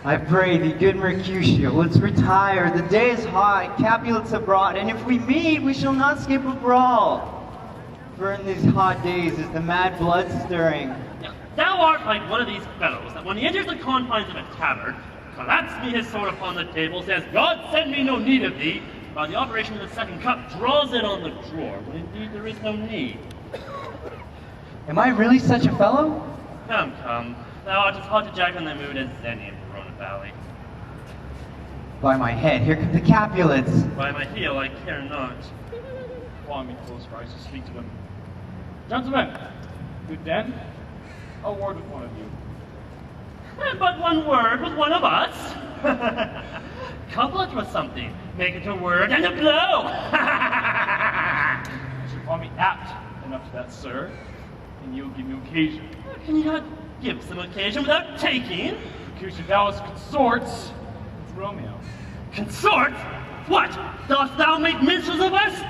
I pray thee, good Mercutio, let's retire. The day is hot, Capulets abroad, and if we meet, we shall not skip a brawl. For in these hot days is the mad blood stirring. Thou art like one of these fellows that when he enters the confines of a tavern, claps me his sword upon the table, says, God send me no need of thee, by the operation of the second cup draws it on the drawer, when indeed there is no need. Am I really such a fellow? Come, come, thou art as hot to jack on the mood as any in Verona Valley. By my head, here come the Capulets. By my heel, I care not. Follow me close, for I shall speak to them. Gentlemen, good den. A word with one of you. And but one word with one of us. Couplet was something. Make it a word and a blow. You should call me apt enough to that, sir, and you'll give me occasion. Can you not give some occasion without taking? Mercutio, thou as consorts with Romeo. Consort? What? Dost thou make minstrels of us?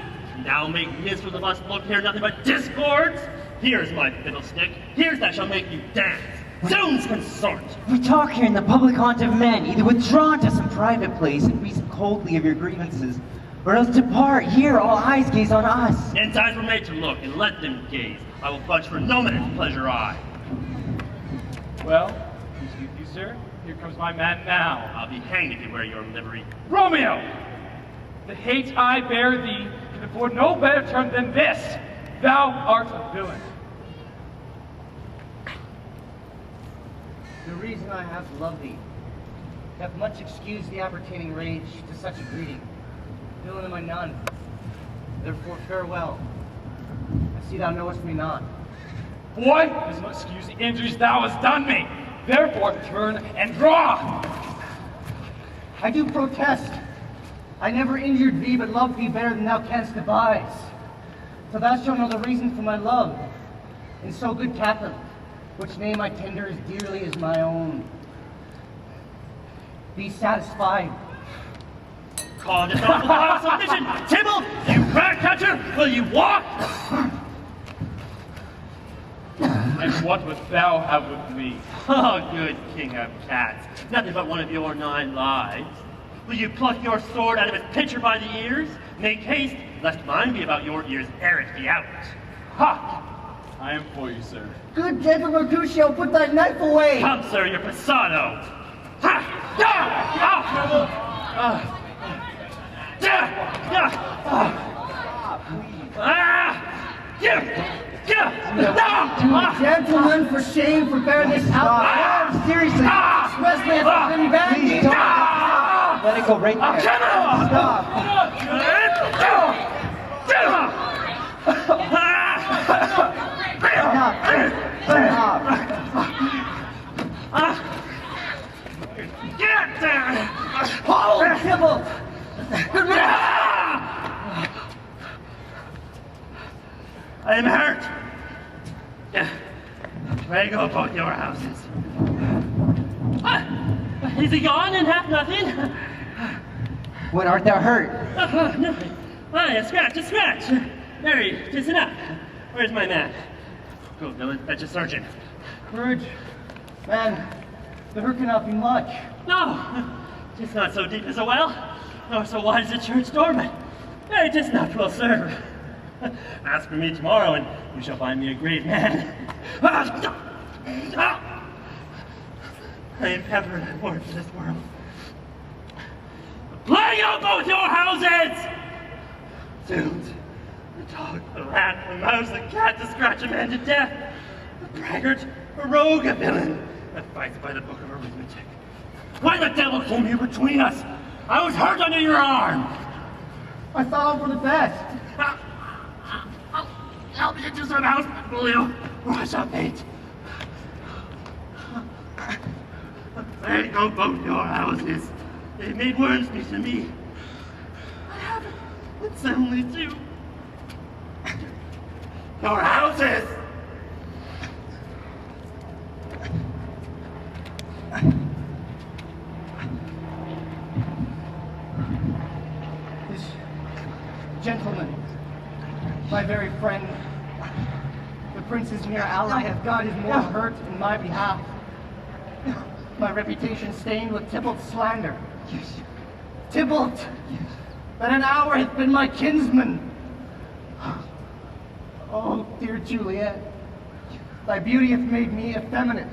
Thou make minstrels of us, look here, nothing but discords? Here's my fiddlestick, here's that shall make you dance. Zounds, consort! We talk here in the public haunt of men, either withdraw to some private place and reason coldly of your grievances, or else depart, here all eyes gaze on us. Men's eyes were made to look, and let them gaze. I will budge for no minute's pleasure I. Well, excuse you, sir. Here comes my man now. I'll be hanged if you wear your livery. Romeo! The hate I bear thee can afford no better term than this. Thou art a villain. The reason I have loved thee hath much excused the appertaining rage to such a greeting. Villain am I none, therefore farewell. I see thou knowest me not. Boy, this will excuse the injuries thou hast done me. Therefore turn and draw. I do protest. I never injured thee, but loved thee better than thou canst devise. So thou shalt know the reason for my love. And so, good Captain, which name I tender as dearly as my own. Be satisfied. Call this off without submission! Tybalt, you rat catcher, will you walk? And what wilt thou have with me? Oh, good king of cats, nothing but one of your 9 lives. Will you pluck your sword out of its pitcher by the ears? Make haste, lest mine be about your ears ere it be out. Ha! I am for you, sir. Good gentle Mercutio, put thy knife away! Come, sir, you're passado. Ha! Gentlemen, for shame, for bearing this out. Seriously, especially after been bad. Please don't. Let it go right there. Stop. Get there! Hold, Tybalt! I am hurt. Pray go both your houses. Is he gone and hath nothing? What, art thou hurt? Nothing. A scratch, a scratch. Mary, 'tis enough. Where's my man? Go, villain, fetch a surgeon. Courage. Man, the hurt cannot be much. No, 'tis not so deep as a well, nor so wide as a church dormant. Nay, 'tis not will serve. Ask for me tomorrow, and you shall find me a great man. I am ever born for this world. Plague out both your houses! Zounds, the dog, the rat, the mouse, the cat, to scratch a man to death. A braggart, a rogue, a villain, that fights by the book of arithmetic. Why the devil came here between us? I was hurt under your arm. I thought all for the best. Help me into some house, Julio, or I shall faint. There go both your houses. They made worms me to me. I haven't. It's only 2. Your houses! This gentleman, my very friend, the prince's mere ally, hath got his more hurt in my behalf. my reputation stained with Tybalt's slander. Tybalt, that an hour hath been my kinsman. Oh, dear Juliet, thy beauty hath made me effeminate,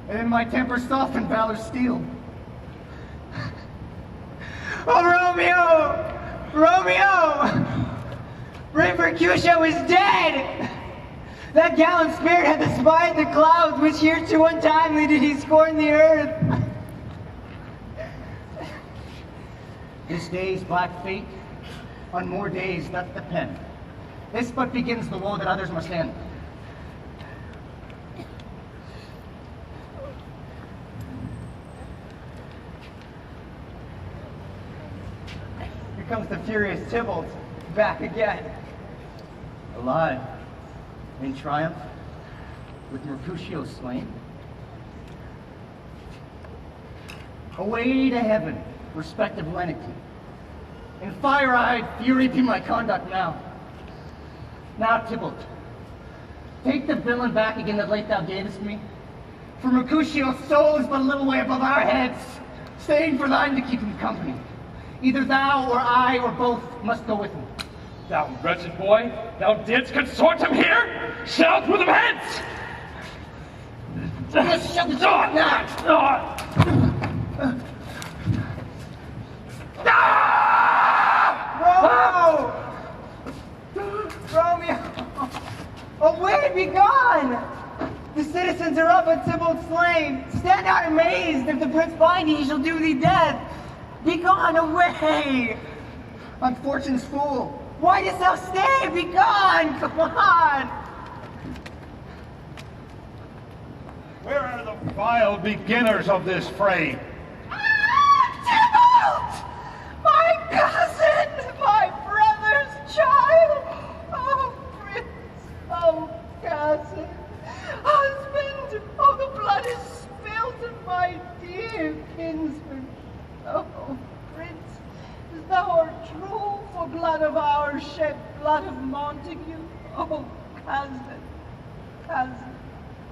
and in my temper softened valor's steel. Oh, Romeo! Romeo! Brave Mercutio is dead! That gallant spirit hath espied the clouds, which hereto untimely did he scorn the earth. This day's black fate on more days doth depend. This but begins the woe that others must end. Here comes the furious Tybalt, back again. Alive, in triumph, with Mercutio slain. Away to heaven, respective lenity. In fire-eyed fury be my conduct now. Now, Tybalt, take the villain back again that late thou gavest me. For Mercutio's soul is but a little way above our heads, staying for thine to keep him company. Either thou or I or both must go with him. Thou wretched boy, thou didst consort him here? Shout with them hence! Yes, shut the door now! Romeo! Romeo! Away, be gone! The citizens are up at Tybalt's slain. Stand not amazed. If the prince find thee, he shall do thee death. Be gone, away! Unfortunate's fool! Why dost thou stay? Be gone! Come on! Where are the vile beginners of this fray? Tybalt! My cousin! My brother's child! Oh, prince! Oh, cousin! Husband! Oh, the blood is spilt of my dear kinsman! Oh, prince! Thou art true for blood of ours shed, blood of Montague! Oh, cousin! Cousin!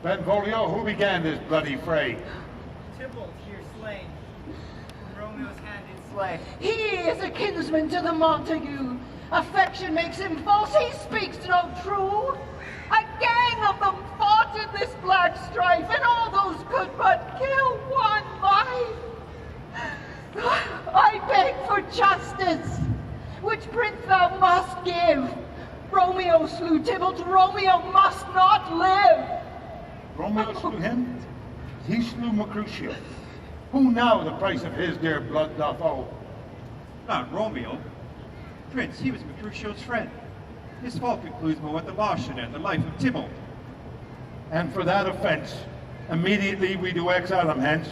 Benvolio, who began this bloody fray? Tybalt here slain. From Romeo's hand in slay. He is a kinsman to the Montague. Affection makes him false, he speaks no true. A gang of them fought in this black strife, and all those could but kill one life. I beg for justice, which prince thou must give. Romeo slew Tybalt, Romeo must not live. Romeo slew him? He slew Mercutio. Who now the price of his dear blood doth owe? Not Romeo. Prince, he was Mercutio's friend. His fault precludes me with the Bashan and the life of Tybalt. And for that offense, immediately we do exile him hence.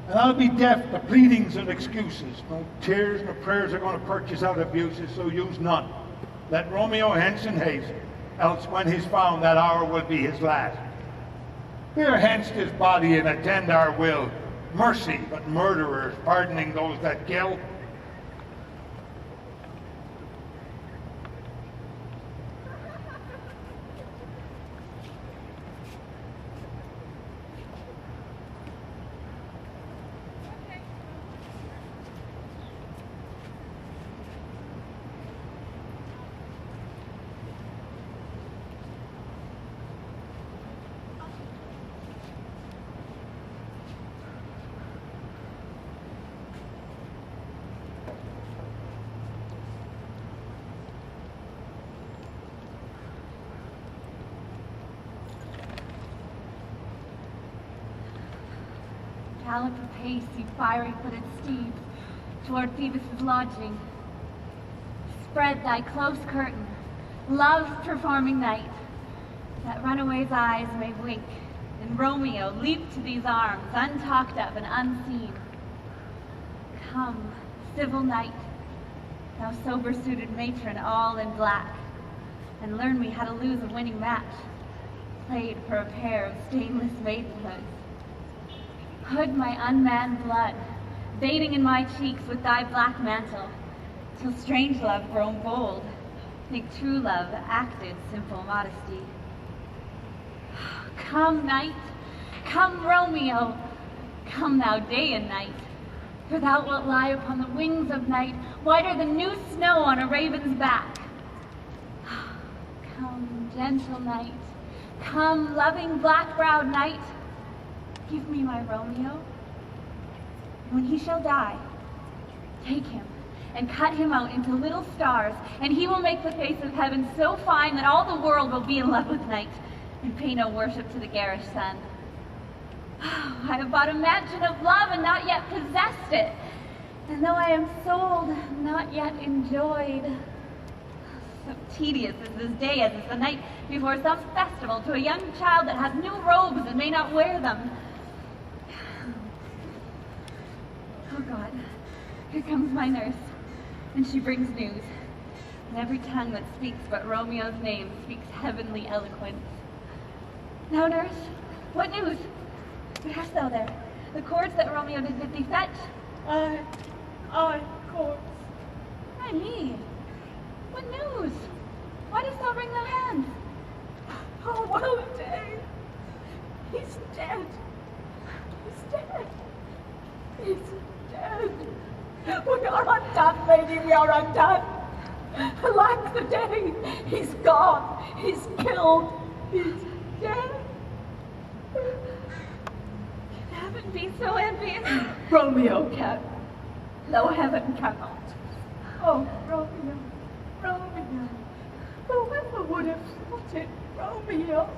And I'll be deaf to pleadings and excuses. No tears nor prayers are going to purchase out abuses, so use none. Let Romeo hence in haste, else when he's found that hour will be his last. Bear hence his body and attend our will. Mercy, but murderers, pardoning those that kill. Gallop apace, you fiery-footed steeds, toward Phoebus' lodging. Spread thy close curtain, love's performing night, that runaway's eyes may wink, and Romeo leap to these arms, untalked of and unseen. Come, civil knight, thou sober-suited matron all in black, and learn me how to lose a winning match, played for a pair of stainless maidenhoods. Hood my unmanned blood, bathing in my cheeks with thy black mantle, till strange love grown bold, think true love acted simple modesty. Come, knight, Come, Romeo, come thou day and night, for thou wilt lie upon the wings of night, whiter than new snow on a raven's back. Come, gentle night, come, loving black-browed night, give me my Romeo. When he shall die, take him and cut him out into little stars, and he will make the face of heaven so fine that all the world will be in love with night and pay no worship to the garish sun. I have bought a mansion of love and not yet possessed it, and though I am sold, not yet enjoyed. So tedious is this day as is the night before some festival to a young child that has new robes and may not wear them. Oh God, here comes my nurse, and she brings news. And every tongue that speaks but Romeo's name speaks heavenly eloquence. Now, nurse, what news? What hast thou there? The cords that Romeo did bid thee fetch? Cords. Why me? What news? Why dost thou wring thy hands? Oh, well a day. He's dead. He's dead. He's dead. We are undone, lady, we are undone. Alack the day. He's gone. He's killed. He's dead. Can heaven be so envious? Romeo can, though heaven cannot. Oh, Romeo, Romeo. Whoever would have thought it, Romeo?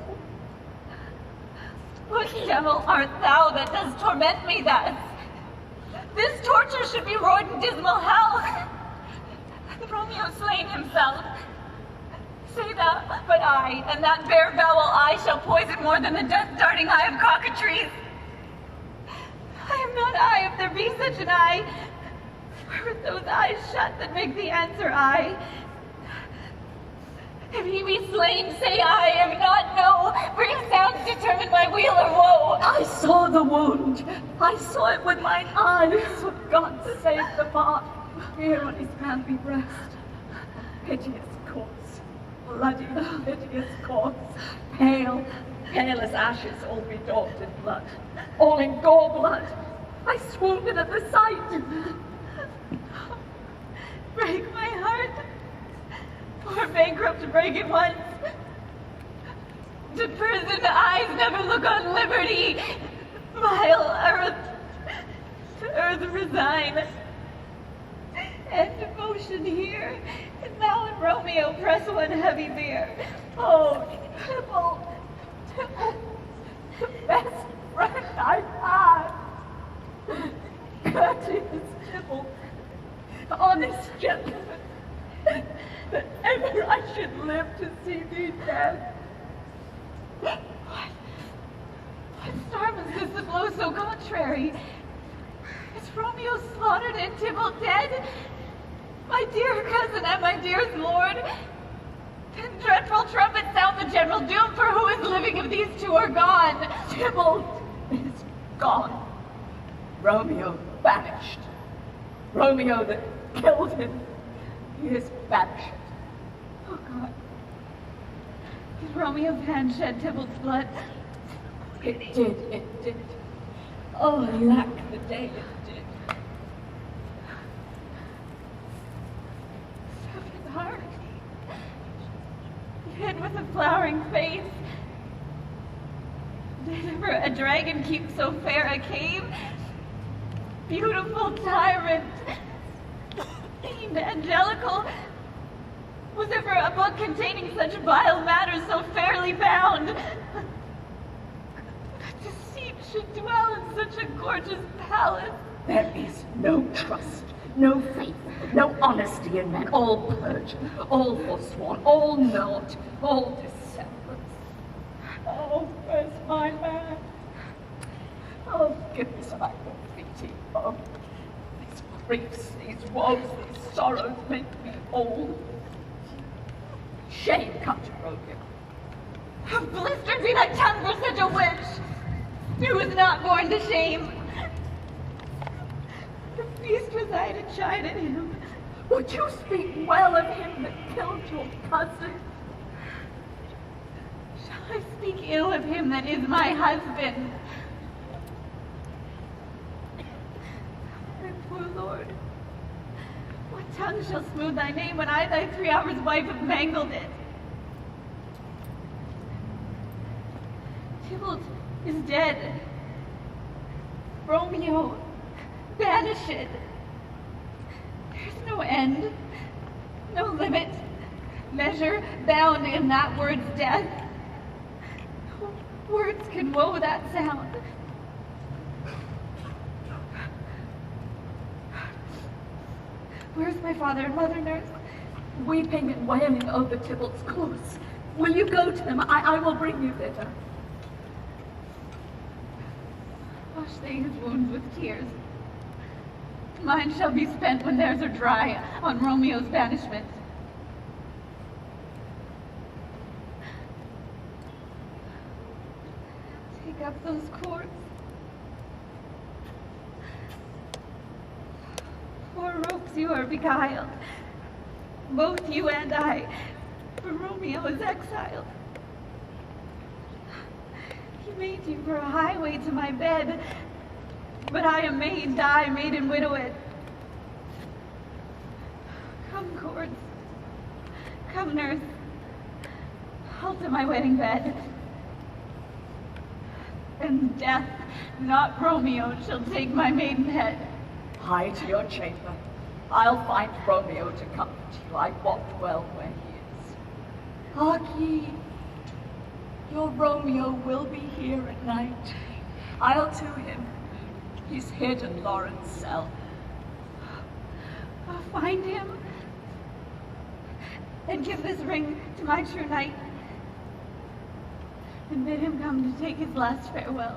What devil art thou that dost torment me thus? This torture should be roared in dismal hell. Hath Romeo slain himself? Say thou, but I, and that bare vowel I, shall poison more than the death-darting eye of cockatrice. I am not I, if there be such an eye. For with those eyes shut that make the answer I. If he be slain, say I am not no, for his sounds determine my weal or woe. I saw the wound. I saw it with mine eyes. For God save the mark here on his manly breast. Piteous corpse. Bloody, piteous corpse. Pale, pale as ashes, all bedaubed in blood. All in gore blood. I swooned at the sight. Break my heart. Poor bankrupt to break it once. To prison eyes never look on liberty. Vile earth, to earth resign. And devotion here, and thou and Romeo press one heavy bier. Oh, Tybalt, Tybalt, the best friend I've had. Courteous Tybalt, honest gentleman, that ever I should live to see thee dead. What storm is this that blows so contrary? Is Romeo slaughtered and Tybalt dead? My dear cousin and my dearest lord? Then dreadful trumpets sound the general doom, for who is living if these two are gone? Tybalt is gone. Romeo banished. Romeo that killed him, he is banished. Oh God. Did Romeo's hand shed Tybalt's blood? It did. Oh, alack the day it did. His heart, hid with a flowering face. Did ever a dragon keep so fair a cave? Beautiful tyrant, fiend angelical, was ever a book containing such vile matters so fairly bound? That deceit should dwell in such a gorgeous palace. There is no trust, no faith, no honesty in men, all perjured, all forsworn, all naught, all dissemblance. Oh, where's my man? Oh, goodness, I will pity. Oh, these griefs, these woes, these sorrows make me old. Shame come to Romeo. Blistered be thy tongue for such a wench, who was not born to shame. The feast was I to chide at him. Would you speak well of him that killed your cousin? Shall I speak ill of him that is my husband? tongue shall smooth thy name when I, thy 3 hours wife, have mangled it. Tybalt is dead. Romeo, banished. There's no end, no limit, measure bound in that word's death. No words can woe that sound. Where's my father and mother, nurse? Weeping and wailing over Tybalt's corpse. Will you go to them? I will bring you thither. Wash they his wounds with tears. Mine shall be spent when theirs are dry on Romeo's banishment. Take up those cords. For ropes you are beguiled, both you and I, for Romeo is exiled. He made you for a highway to my bed, but I am made, die, maiden widowed. Come, cords, come, nurse, halt to my wedding bed. And death, not Romeo, shall take my maiden head. Hie to your chamber. I'll find Romeo to comfort you. I wot well where he is. Hark ye, your Romeo will be here at night. I'll to him. He's hid in Lauren's cell. I'll find him and give this ring to my true knight and bid him come to take his last farewell.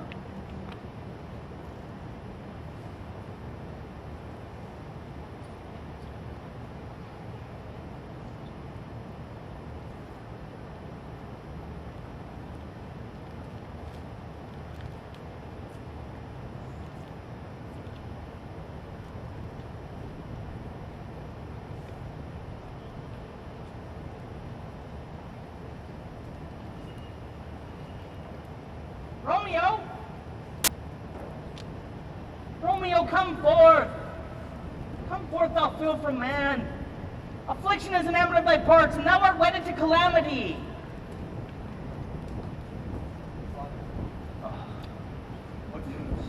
Romeo! Romeo, come forth! Come forth, thou fool from man! Affliction is enamored of thy parts, and thou art wedded to calamity! What news?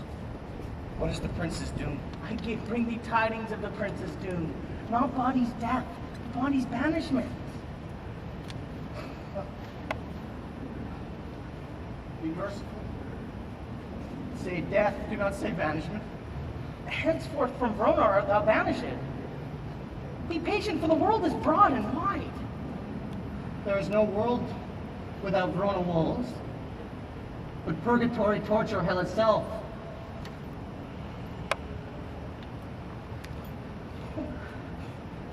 What is the prince's doom? I bring thee tidings of the prince's doom. Not body's death, body's banishment. Be merciful. Say death, do not say banishment. Henceforth from Verona art thou banished. Be patient, for the world is broad and wide. There is no world without Verona walls, but purgatory, torture, hell itself.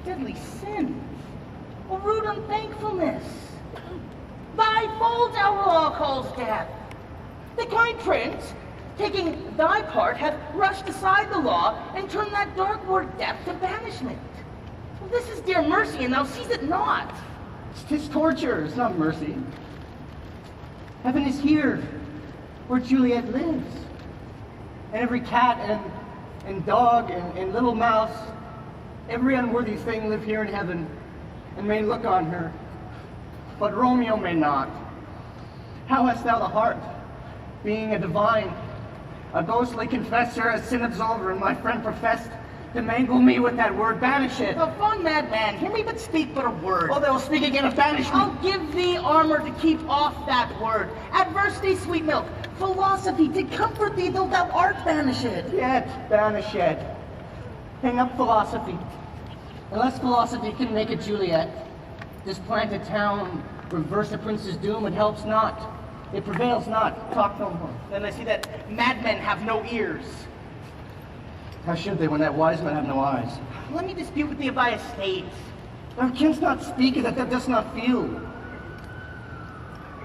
Deadly sin, a rude unthankfulness. Thy fault our law calls death. The kind prince, taking thy part, hath rushed aside the law and turned that dark word death to banishment. Well, this is dear mercy, and thou seest it not. 'Tis torture, it's not mercy. Heaven is here, where Juliet lives. And every cat and dog and little mouse, every unworthy thing live here in heaven and may look on her. But Romeo may not. How hast thou the heart, being a divine, a ghostly confessor, a sin absolver, and my friend professed to mangle me with that word, banish it? A fond madman, hear me but speak but a word. Oh, they'll speak again of banishment. I'll give thee armor to keep off that word. Adversity, sweet milk. Philosophy, to comfort thee, though thou art banished. Yet, banished. Hang up philosophy. Unless philosophy can make a Juliet, displant a town, reverse a prince's doom, it helps not. It prevails not. Talk no more. Then I see that madmen have no ears. How should they when that wise man have no eyes? Let me dispute with thee of thy estate. Thou canst not speak that thou dost not feel.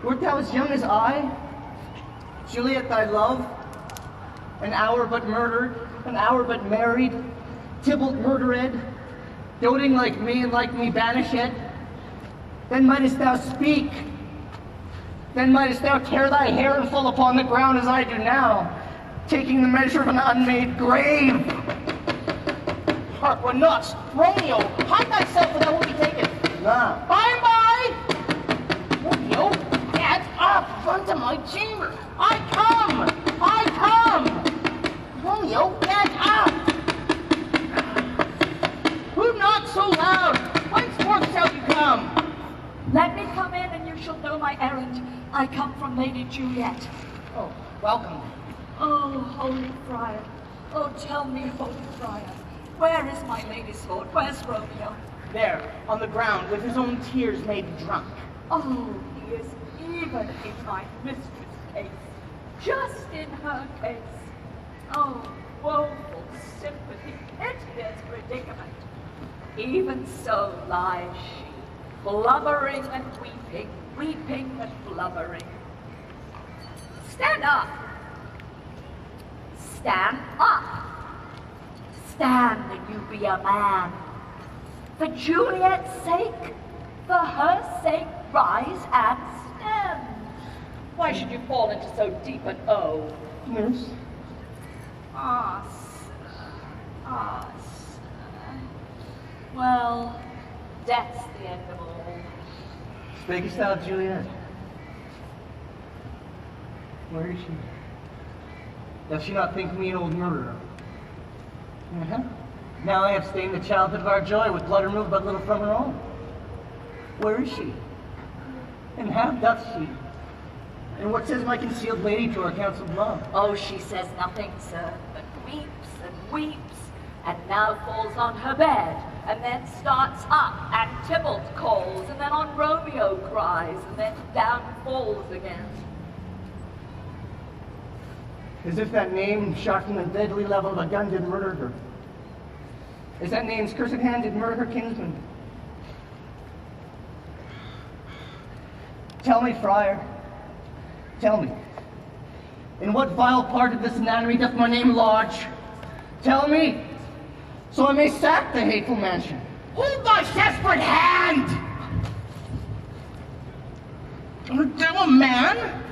Wert thou as young as I, Juliet thy love, an hour but murdered, an hour but married, Tybalt murdered, doting like me and like me banished, then mightest thou speak. Then mightest thou tear thy hair and fall upon the ground as I do now, taking the measure of an unmade grave. park were nuts. Romeo, hide thyself or thou will be taken. Nah. Bye-bye! Romeo, get up! Run to my chamber! I come! Romeo, get up! Who knocks so loud? Whence forth shall you come? Let me come in and you shall know my errand. I come from Lady Juliet. Oh, welcome. Oh, holy friar. Oh, tell me, holy friar. Where is my lady's lord? Where's Romeo? There, on the ground, with his own tears made drunk. Oh, he is even in my mistress' case. Just in her case. Oh, woeful sympathy, piteous predicament. Even so lies she, blubbering and weeping, weeping and blubbering. Stand up! Stand up! Stand and you be a man. For Juliet's sake, for her sake, rise and stand. Why should you fall into so deep an O? Nurse? Ah, sir. Well, that's the end of all. Speakest thou, Juliet? Where is she? Does she not think me an old murderer? Now I have stained the childhood of our joy with blood removed but little from her own. Where is she? And how doth she? And what says my concealed lady to our counsel of love? Oh, she says nothing, sir, but weeps and weeps, and now falls on her bed, and then starts up, and Tybalt calls, and then on Romeo cries, and then down falls again. As if that name shot from the deadly level of a gun did murder her. As that name's cursed hand did murder her kinsman. Tell me, friar, tell me, in what vile part of this nunnery doth my name lodge? Tell me, so I may sack the hateful mansion. Hold thy desperate hand! Thou a man?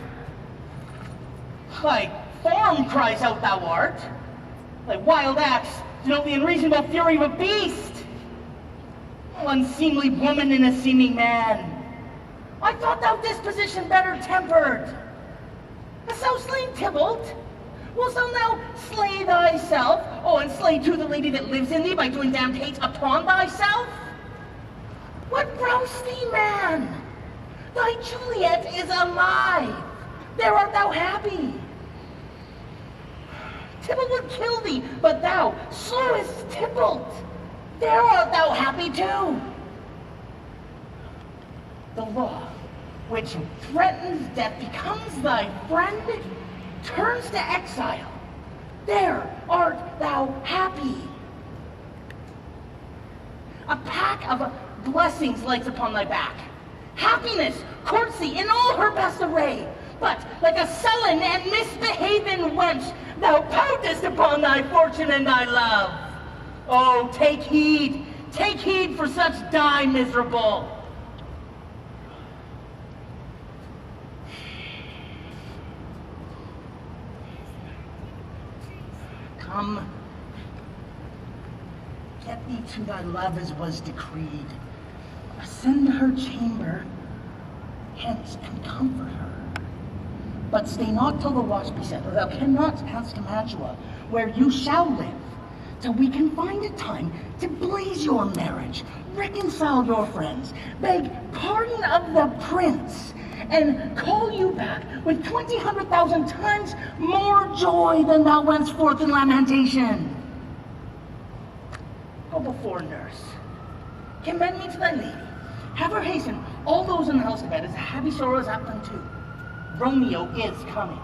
Thy form cries out thou art. Thy wild acts denote the unreasonable fury of a beast. Oh, unseemly woman in a seeming man. I thought thou disposition better tempered. Hast thou slain Tybalt? Wilt thou now slay thyself? Oh, and slay too the lady that lives in thee by doing damned hate upon thyself? What roused thee, man? Thy Juliet is alive. There art thou happy. Tybalt would kill thee, but thou slewest Tybalt. There art thou happy too. The law, which threatens death, becomes thy friend, turns to exile. There art thou happy. A pack of blessings lights upon thy back. Happiness courts thee in all her best array. But like a sullen and misbehaving wench, thou poutest upon thy fortune and thy love. Oh, take heed for such die miserable. Come, get thee to thy love as was decreed. Ascend her chamber, hence, and comfort her. But stay not till the watch be set, or thou cannot pass to Mantua, where you shall live, till we can find a time to blaze your marriage, reconcile your friends, beg pardon of the prince, and call you back with 1,000 times more joy than thou wentst forth in lamentation. Go before, nurse. Commend me to thy lady. Have her hasten all those in the house to bed, as a heavy sorrow is apt unto. Romeo is coming.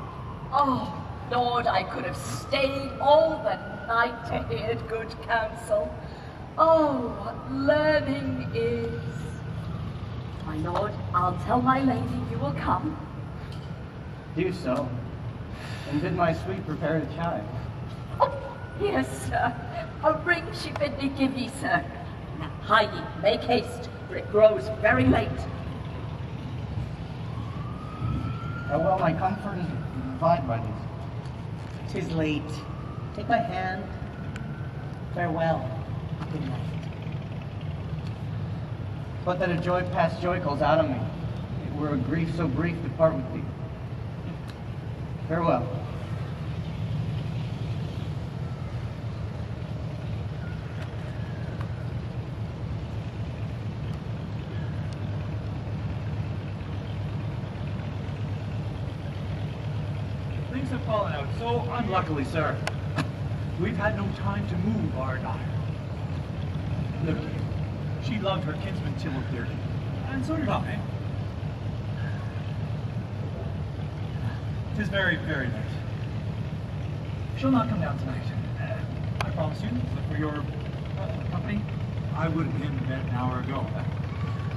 Oh, Lord, I could have stayed all the night to hear good counsel. Oh, what learning is. My lord, I'll tell my lady you will come. Do so, and bid my sweet prepare the chime. Oh, yes, sir. A ring she bid me give ye, sir. Now, hie ye, make haste, for it grows very late. How well my comfort is provided by these. 'Tis late. Take my hand. Farewell. Good night. But that a joy past joy calls out on me. It were a grief so brief to part with thee. Farewell. Things have fallen out so unluckily, sir. We've had no time to move our daughter. Look, she loved her kinsman Tybalt dearly, and so did I. 'Tis very, very late. She'll not come down tonight. I promise you, but for your company, I would have been in bed an hour ago.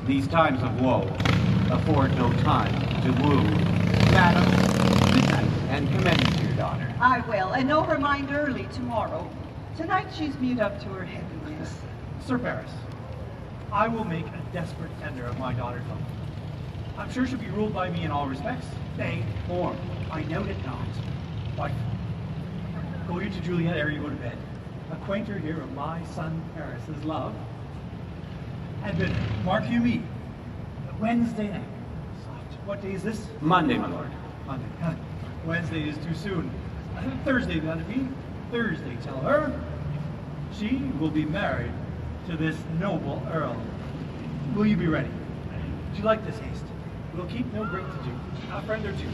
These times of woe afford no time to woo. Madam, good night, and commend you to your daughter. I will, and know her mind early tomorrow. Tonight she's mewed up to her heaviness. Sir Paris, I will make a desperate tender of my daughter's love. I'm sure she'll be ruled by me in all respects. Nay, more, I doubt it not. Wife, go you to Juliet ere you go to bed. Acquaint her here of my son Paris's love. And bid her, mark you me, Wednesday night. What day is this? Monday, my lord. Monday. Wednesday is too soon. Thursday, that'll be. Thursday, tell her. She will be married to this noble earl. Will you be ready? Do you like this haste? We'll keep no great to do. A friend or two.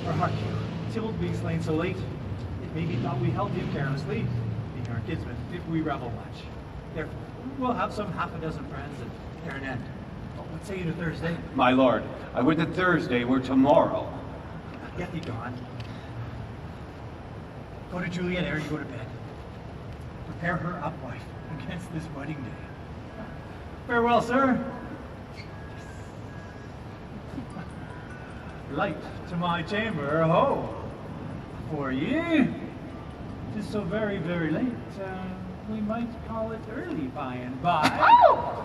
For hark you, Tybalt being slain so late, it may be thought we held him carelessly, being our kinsman, if we revel much. Therefore, we'll have some half a dozen friends and ere an end. What say you to Thursday? My lord, I would that Thursday were tomorrow. Get thee gone. Go to Juliet ere you go to bed. Prepare her up, wife, against this wedding day. Farewell, sir. Light to my chamber, ho! For ye, 'tis so very, very late. We might call it early by and by. Oh!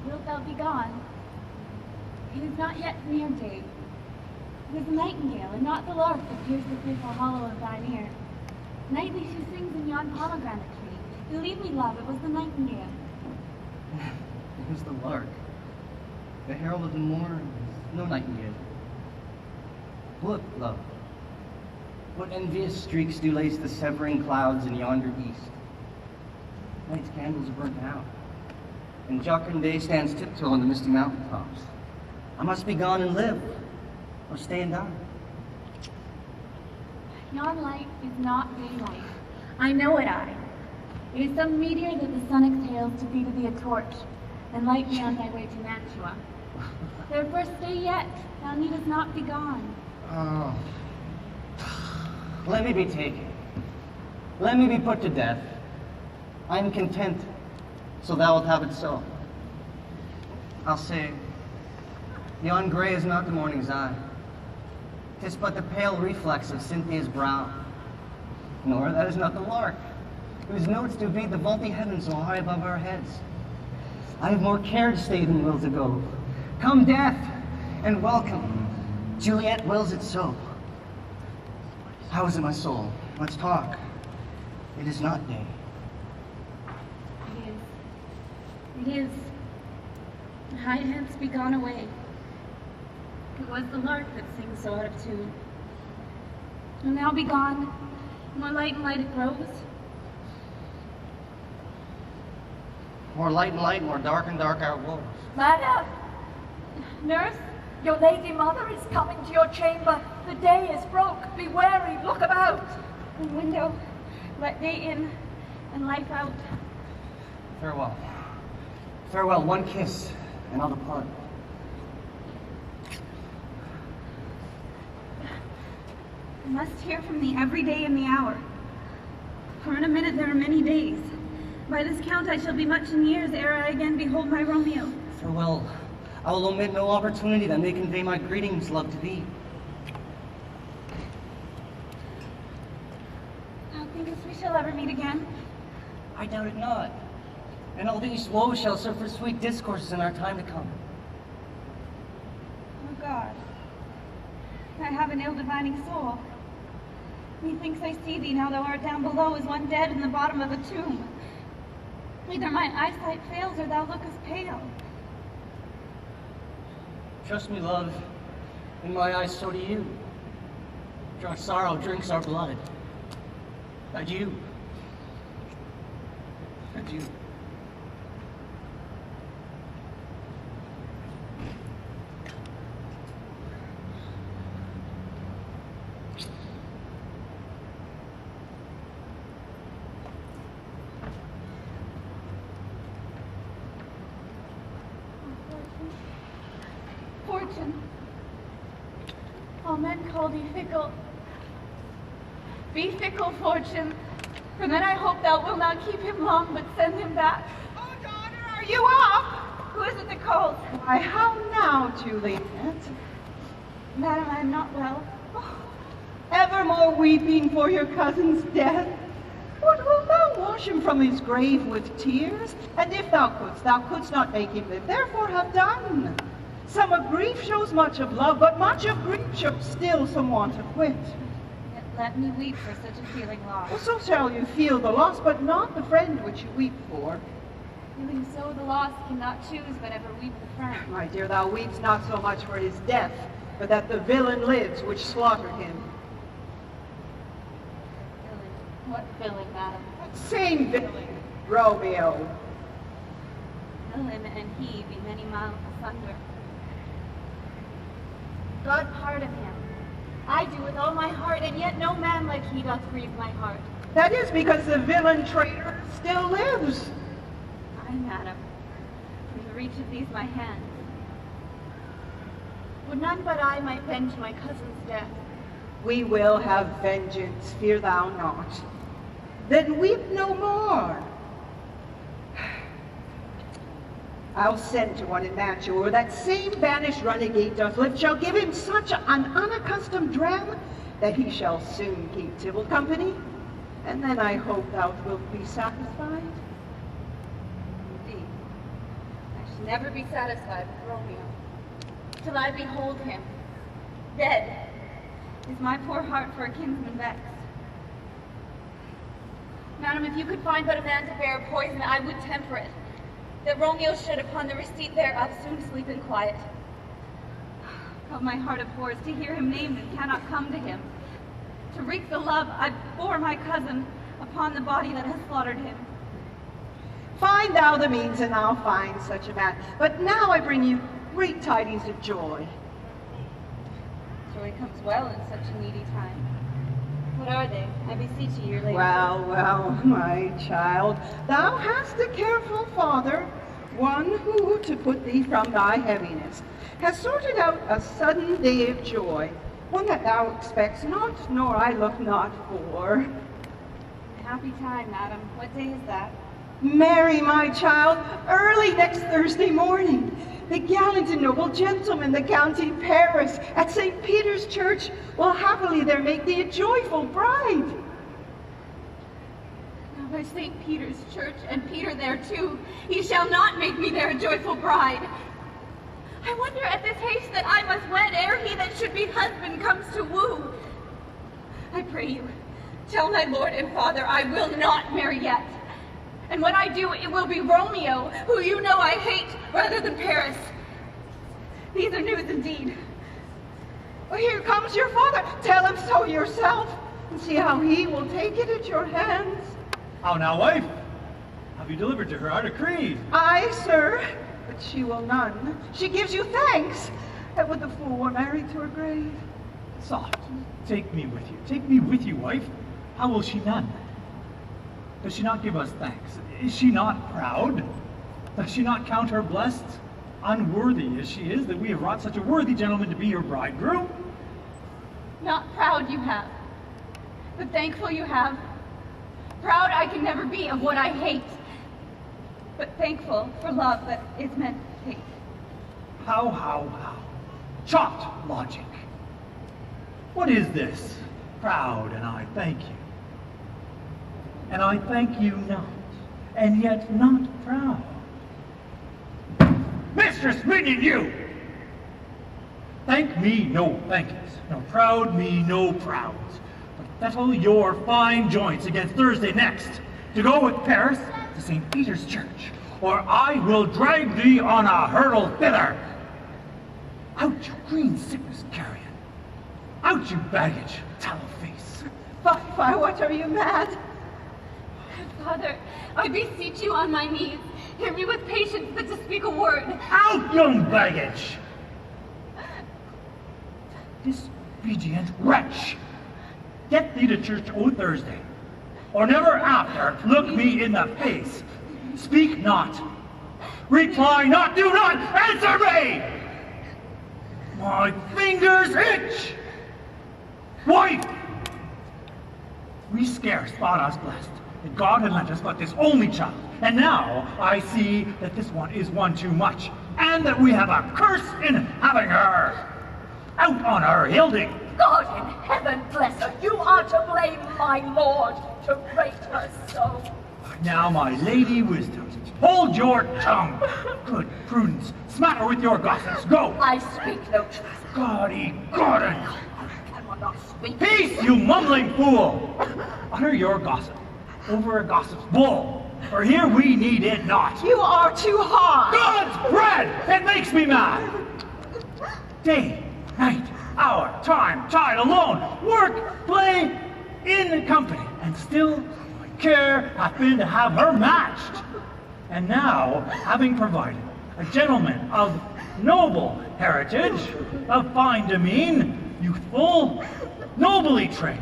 Wilt thou be gone? It is not yet near day. It is the nightingale, and not the lark that hears the fearful hollow of thine ear. Nightly she sings in yon pomegranate tree. Believe me, love, it was the nightingale. It was the lark. The herald of the morn is no nightingale. Look, love. What envious streaks do lace the severing clouds in yonder east. Night's candles are burnt out, and jocund day stands tiptoe on the misty mountain tops. I must be gone and live, or stay and die. Yon light is not daylight. I know it, I. It is some meteor that the sun exhales to be to thee a torch, and light me on thy way to Mantua. Therefore stay yet, thou needest not be gone. Oh. Let me be taken. Let me be put to death. I am content, so thou wilt have it so. I'll say, yon gray is not the morning's eye. 'Tis but the pale reflex of Cynthia's brow. Nor that is not the lark, whose notes do beat the vaulty heavens so high above our heads. I have more care to stay than will to go. Come death, and welcome. Juliet wills it so. How is it, my soul? Let's talk. It is not day. It is. It is. High hence be gone away. It was the lark that sings so out of tune. Will now be gone. More light and light it grows. More light and light, more dark and dark our woes. Madam! Nurse, your lady mother is coming to your chamber. The day is broke. Be wary, look about. The window, let day in and life out. Farewell. Farewell, one kiss, and I'll depart. I must hear from thee every day in the hour. For in a minute there are many days. By this count I shall be much in years ere I again behold my Romeo. Farewell. I will omit no opportunity that may convey my greetings, love, to thee. Thou thinkest we shall ever meet again? I doubt it not. And all these woes shall serve for sweet discourses in our time to come. Oh God, I have an ill-divining soul. Methinks I see thee now thou art down below as one dead in the bottom of a tomb. Either my eyesight fails or thou lookest pale. Trust me, love. In my eyes, so do you. For our sorrow drinks our blood. Adieu. Adieu. Fortune, all men call thee fickle. Be fickle, Fortune, for then I hope thou wilt not keep him long, but send him back. Oh, daughter, are you up? Who is it that calls? Why, how now, Juliet? Madam, I am not well. Evermore weeping for your cousin's death? What wilt thou wash him from his grave with tears? And if thou couldst not make him live, therefore have done. Some of grief shows much of love, but much of grief shows still some want of wit. Yet let me weep for such a feeling loss. Well, so shall you feel the loss, but not the friend which you weep for. Feeling so the loss cannot choose but ever weep the friend. My dear, thou weeps not so much for his death, but that the villain lives which slaughtered him. Villain. What villain, madam? That same villain, Romeo. Villain and he be many miles asunder. God pardon him. I do with all my heart, and yet no man like he doth grieve my heart. That is because the villain traitor still lives. Aye, madam, from the reach of these my hands. Would none but I might venge my cousin's death. We will have vengeance, fear thou not. Then weep no more. I'll send to one in Mantua, where that same banished renegade doth live, shall give him such an unaccustomed dram, that he shall soon keep Tybalt company, and then I hope thou wilt be satisfied. Indeed, I shall never be satisfied with Romeo, till I behold him, dead, is my poor heart for a kinsman vexed. Madam, if you could find but a man to bear poison, I would temper it, that Romeo should, upon the receipt thereof, soon sleep in quiet. How my heart abhors to hear him named and cannot come to him, to wreak the love I bore my cousin upon the body that has slaughtered him. Find thou the means, and thou find such a man. But now I bring you great tidings of joy. Joy comes well in such a needy time. What are they? I beseech you, your lady. Well, well, my child, thou hast a careful father, one who, to put thee from thy heaviness, has sorted out a sudden day of joy, one that thou expects not, nor I look not for. A happy time, madam. What day is that? Marry, my child, early next Thursday morning. The gallant and noble gentleman, the County Paris, at St. Peter's Church, will happily there make thee a joyful bride. by St. Peter's church, and Peter there too, he shall not make me there a joyful bride. I wonder at this haste that I must wed ere he that should be husband comes to woo. I pray you, tell my lord and father I will not marry yet. And when I do, it will be Romeo, who you know I hate, rather than Paris. These are news indeed. Well, here comes your father. Tell him so yourself, and see how he will take it at your hands. How now, wife? Have you delivered to her our decree? Aye, sir, but she will none. She gives you thanks that with the fool were married to her grave. Soft, take me with you. Take me with you, wife. How will she none? Does she not give us thanks? Is she not proud? Does she not count her blessed? Unworthy as she is that we have wrought such a worthy gentleman to be your bridegroom? Not proud you have, but thankful you have. Proud I can never be of what I hate, but thankful for love that is meant to hate. How? Chopped logic. What is this? Proud, and I thank you. And I thank you not, and yet not proud. Mistress Minion, you! Thank me no thanks, no proud me no prouds, but fettle your fine joints against Thursday next, to go with Paris to St. Peter's Church, or I will drag thee on a hurdle thither. Out, you green sickness carrion! Out, you baggage, tallow face! Fie, what are you mad? Father, I beseech you on my knees, hear me with patience, but to speak a word. Out, young baggage! Disobedient wretch! Get thee to church o' Thursday, or never after look me in the face. Speak not, reply not, do not answer me! My fingers itch! Wife! We scarce thought us blessed that God had lent us but this only child, and now I see that this one is one too much, and that we have a curse in having her. Out on her, Hilding! God in heaven bless her. You are to blame, my lord, to rate her so. Now, my lady wisdom, hold your tongue. Good prudence, smatter with your gossips, go. I speak no truth. Gaudy Gordon! Cannot not speak. Peace, you mumbling fool! Utter your gossip over a gossip's bull, for here we need it not. You are too hard. God's bread! It makes me mad! Day, night, hour, time, tide, alone, work, play, in company, and still my care hath been to have her matched. And now, having provided a gentleman of noble heritage, of fine demean, youthful, nobly trained,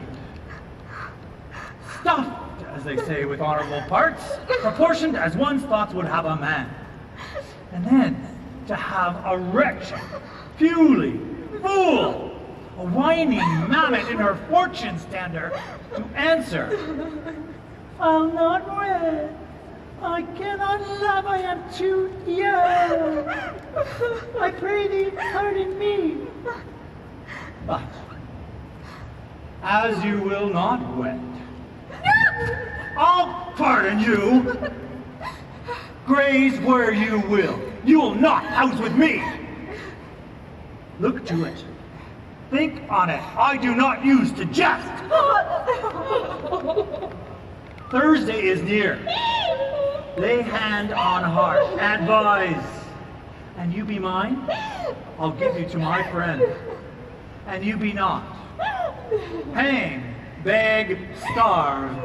stuffed, as they say, with honorable parts, proportioned as one's thoughts would have a man. And then to have a wretch, puny, fool, a whining mammet in her fortune stander to answer, I'll not wed, I cannot love, I am too young. I pray thee, pardon me. But, as you will not wed, I'll pardon you. Graze where you will. You will not house with me. Look to it. Think on it. I do not use to jest. Thursday is near. Lay hand on heart. Advise. And you be mine? I'll give you to my friend. And you be not. Hang, beg, starve,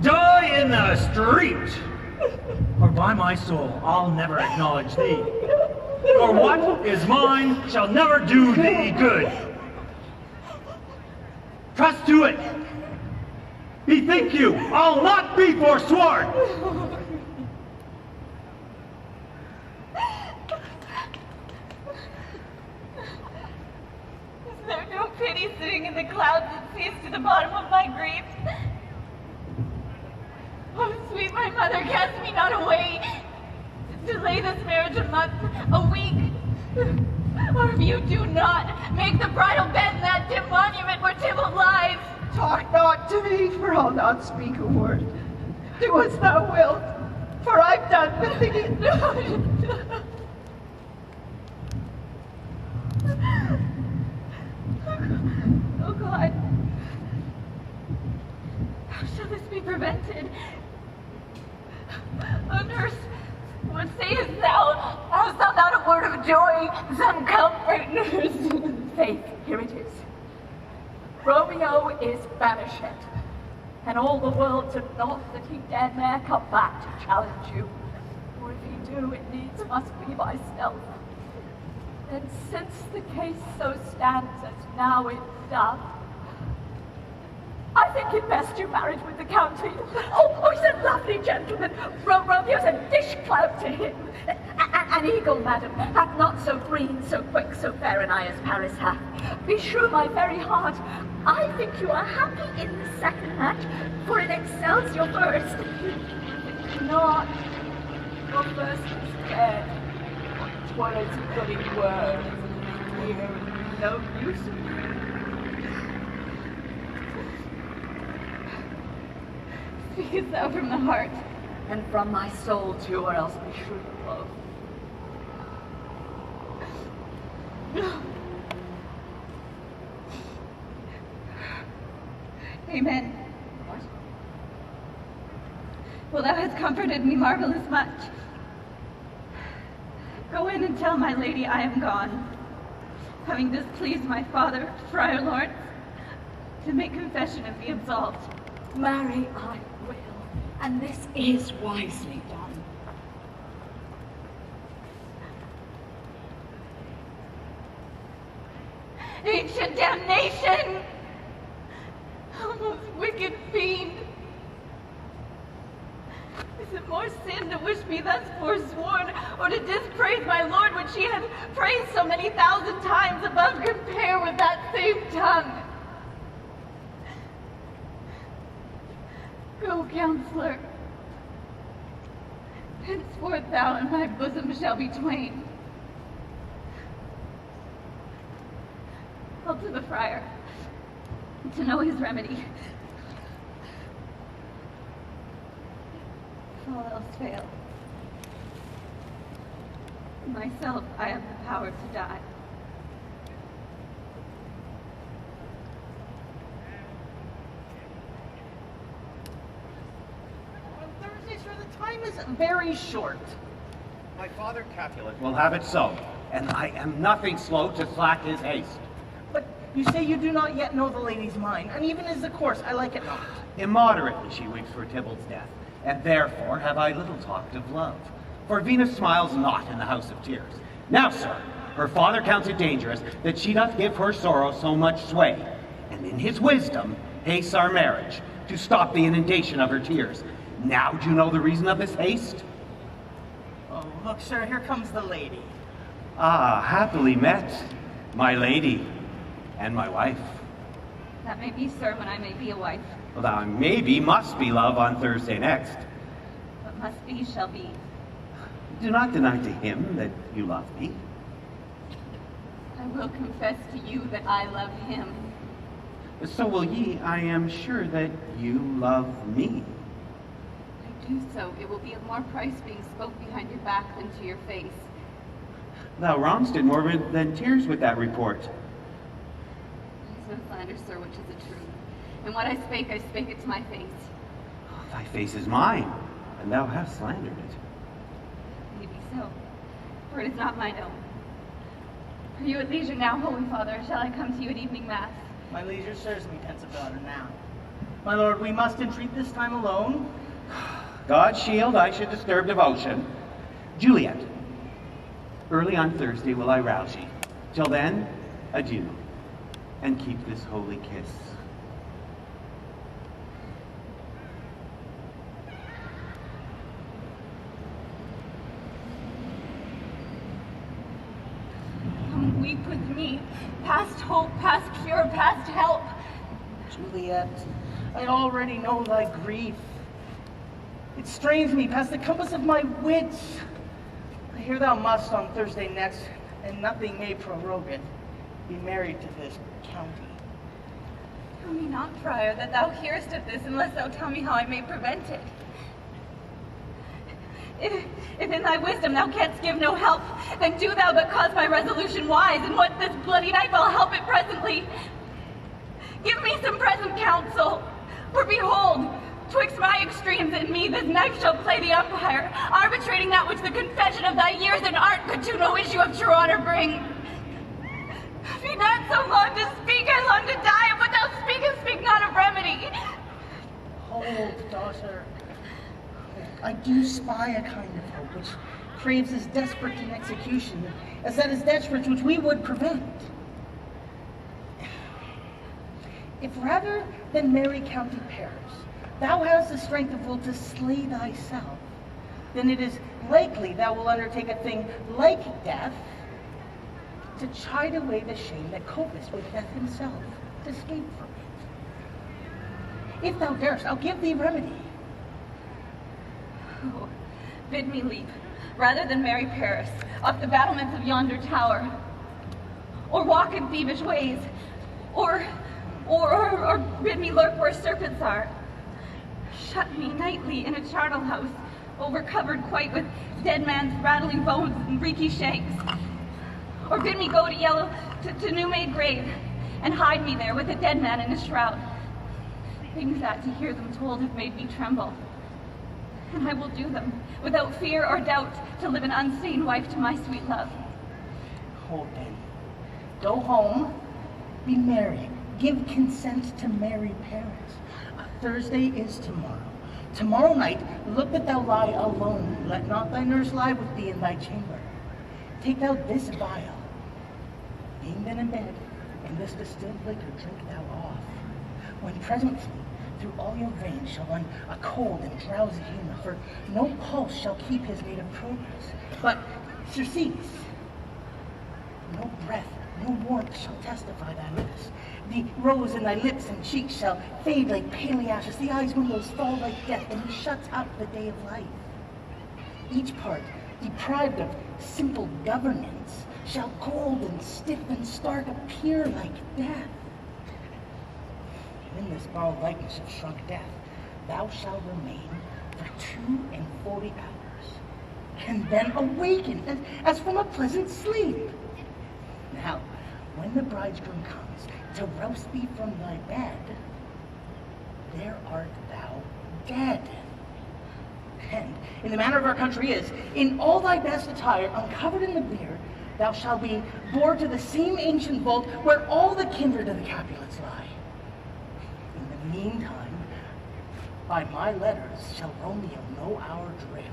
die in the street. Or by my soul, I'll never acknowledge thee. For what is mine shall never do thee good. Trust to it. Bethink you, I'll not be forsworn. Is there no pity sitting in the clouds that sees to the bottom of my grief? Oh, sweet my mother, cast me not away. Delay this marriage a month, a week. Or if you do not, make the bridal bed in that dim monument where Tybalt lies. Talk not to me, for I'll not speak a word. Do as thou wilt, for I've done with thee. Oh God. How shall this be prevented? Oh, nurse, what sayest thou? Hast thou not a word of joy, some comfort, nurse? Faith, here it is. Romeo is banished, and all the world to naught that he dare ne'er come back to challenge you. For if he do, it needs must be by stealth. And since the case so stands as now it doth, I think it best you married with the county. Oh, he's a lovely gentleman. Romeo's a dish clout to him. An eagle, madam, hath not so green, so quick, so fair an eye as Paris hath. Be sure my very heart, I think you are happy in the second match, for it excels your first. If not, your first is dead. Words good in words, here no use. Speakest thou from the heart? And from my soul too, or else be shrewd of love. Amen. Well, thou hast comforted me marvelous much. Go in and tell my lady I am gone, having displeased my father, Friar Lawrence, to make confession and be absolved. Marry, I will, and this is wisely done. Ancient damnation! O most wicked fiend! Is it more sin to wish me thus forsworn, or to dispraise my lord which she hath praised so many thousand times above compare with that same tongue? Go, counselor. Henceforth thou and my bosom shall be twain. I'll to the friar, to know his remedy. If all else fail, myself I have the power to die. On Thursday, sir, the time is very short. My father Capulet will have it so, and I am nothing slow to slack his haste. But you say you do not yet know the lady's mind, and even as the course, I like it not. Immoderately she weeps for Tybalt's death, and therefore have I little talked of love. For Venus smiles not in the house of tears. Now, sir, her father counts it dangerous that she doth give her sorrow so much sway, and in his wisdom hastes our marriage, to stop the inundation of her tears. Now do you know the reason of this haste? Oh, look, sir, here comes the lady. Ah, happily met, my lady and my wife. That may be, sir, when I may be a wife. Well, thou maybe must be love on Thursday next. What must be shall be. Do not deny to him that you love me. I will confess to you that I love him. So will ye, I am sure that you love me. If I do so, it will be of more price being spoke behind your back than to your face. Thou wrongst it more than tears with that report. There is no slander, sir, which is the truth. And what I spake it to my face. Thy face is mine, and thou hast slandered it. Maybe so, for it is not mine own. Are you at leisure now, Holy Father, or shall I come to you at evening mass? My leisure serves me, pensive daughter, now. My lord, we must entreat this time alone. God shield, I should disturb devotion. Juliet, early on Thursday will I rouse ye. Till then, adieu, and keep this holy kiss. Come weep with me, past hope, past cure, past help. Juliet, I already know thy grief. It strains me past the compass of my wits. I hear thou must on Thursday next, and nothing may prorogue it, be married to this county. Tell me not, friar, that thou hearest of this, unless thou tell me how I may prevent it. If in thy wisdom thou canst give no help, then do thou but cause my resolution wise, and what this bloody knife I'll help it presently. Give me some present counsel, for behold, twixt my extremes and me this knife shall play the umpire, arbitrating that which the confession of thy years and art could to no issue of true honor bring. Be not so long to speak, I long to die, and what thou speakest, speak not of remedy. Hold, daughter. I do spy a kind of hope which craves as desperate in execution as that is desperate which we would prevent. If rather than marry County Paris, thou hast the strength of will to slay thyself, then it is likely thou will undertake a thing like death to chide away the shame that copest with death himself, to escape from it. If thou darest, I'll give thee remedy. Oh, bid me leap, rather than marry Paris, up the battlements of yonder tower, or walk in thievish ways, or bid me lurk where serpents are. Shut me nightly in a charnel house, overcovered quite with dead man's rattling bones and reeky shanks. Or bid me go to new-made grave, and hide me there with a dead man in a shroud. Things that, to hear them told, have made me tremble. And I will do them, without fear or doubt, to live an unseen wife to my sweet love. Hold then. Go home, be married, give consent to marry Paris. Thursday is tomorrow. Tomorrow night, look that thou lie alone. Let not thy nurse lie with thee in thy chamber. Take thou this vial. Being then in bed, and this distilled liquor drink thou off. When presently through all your veins shall run a cold and drowsy humor, for no pulse shall keep his native progress, but surcease. No breath, no warmth shall testify thy lips. The rose in thy lips and cheeks shall fade like paly ashes. The eyes windows fall like death, and he shuts out the day of life. Each part, deprived of simple governance, shall cold and stiff and stark appear like death. In this borrowed likeness of shrunk death, thou shalt remain for 42 hours, and then awaken as from a pleasant sleep. Now, when the bridegroom comes to roust thee from thy bed, there art thou dead. And, in the manner of our country is, in all thy best attire, uncovered in the bier, thou shalt be bore to the same ancient vault where all the kindred of the Capulets lie. In the meantime, by my letters shall Romeo know our drift,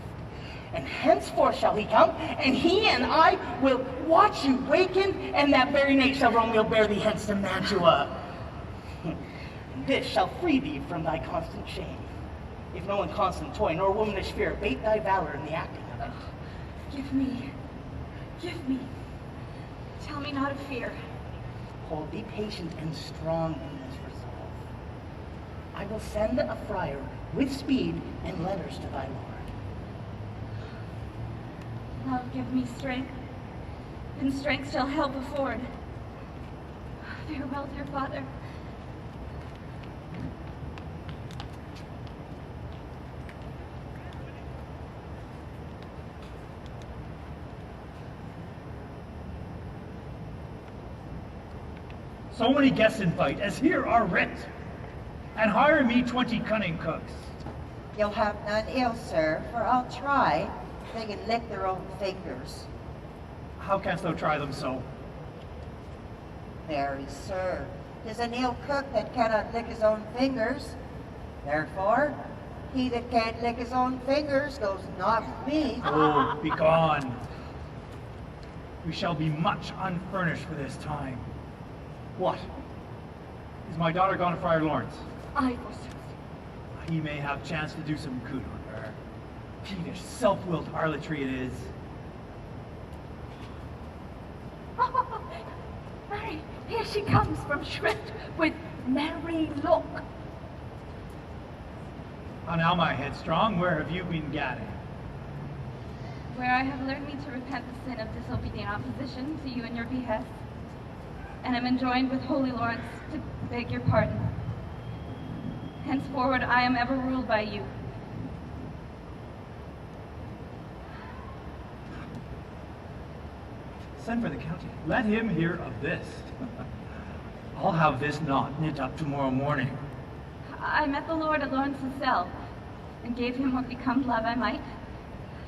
and henceforth shall he come, and he and I will watch you waken, and that very night shall Romeo bear thee hence to Mantua. And this shall free thee from thy constant shame, if no inconstant toy nor womanish fear bait thy valor in the acting of it. Give me. Tell me not of fear. Hold, be patient and strong in this resolve. I will send a friar with speed and letters to thy lord. Love, give me strength, and strength shall help afford. Farewell, dear father. So many guests invite as here are writ, and hire me 20 cunning cooks. You'll have none ill, sir, for I'll try. They can lick their own fingers. How canst thou try them so? Marry, sir, 'tis an ill cook that cannot lick his own fingers. Therefore, he that can't lick his own fingers goes not with me. Oh, begone. We shall be much unfurnished for this time. What? Is my daughter gone to Friar Lawrence? I was. He may have chance to do some good on her. Peevish, self-willed harlotry it is. Mary, here she comes from Shrift with merry look. How now, my headstrong, where have you been gadding? Where I have learned me to repent the sin of disobedient opposition to you and your behest, and am enjoined with Holy Lawrence to beg your pardon. Henceforward I am ever ruled by you. Send for the county. Let him hear of this. I'll have this knot knit up tomorrow morning. I met the Lord at Lawrence's cell and gave him what become love I might,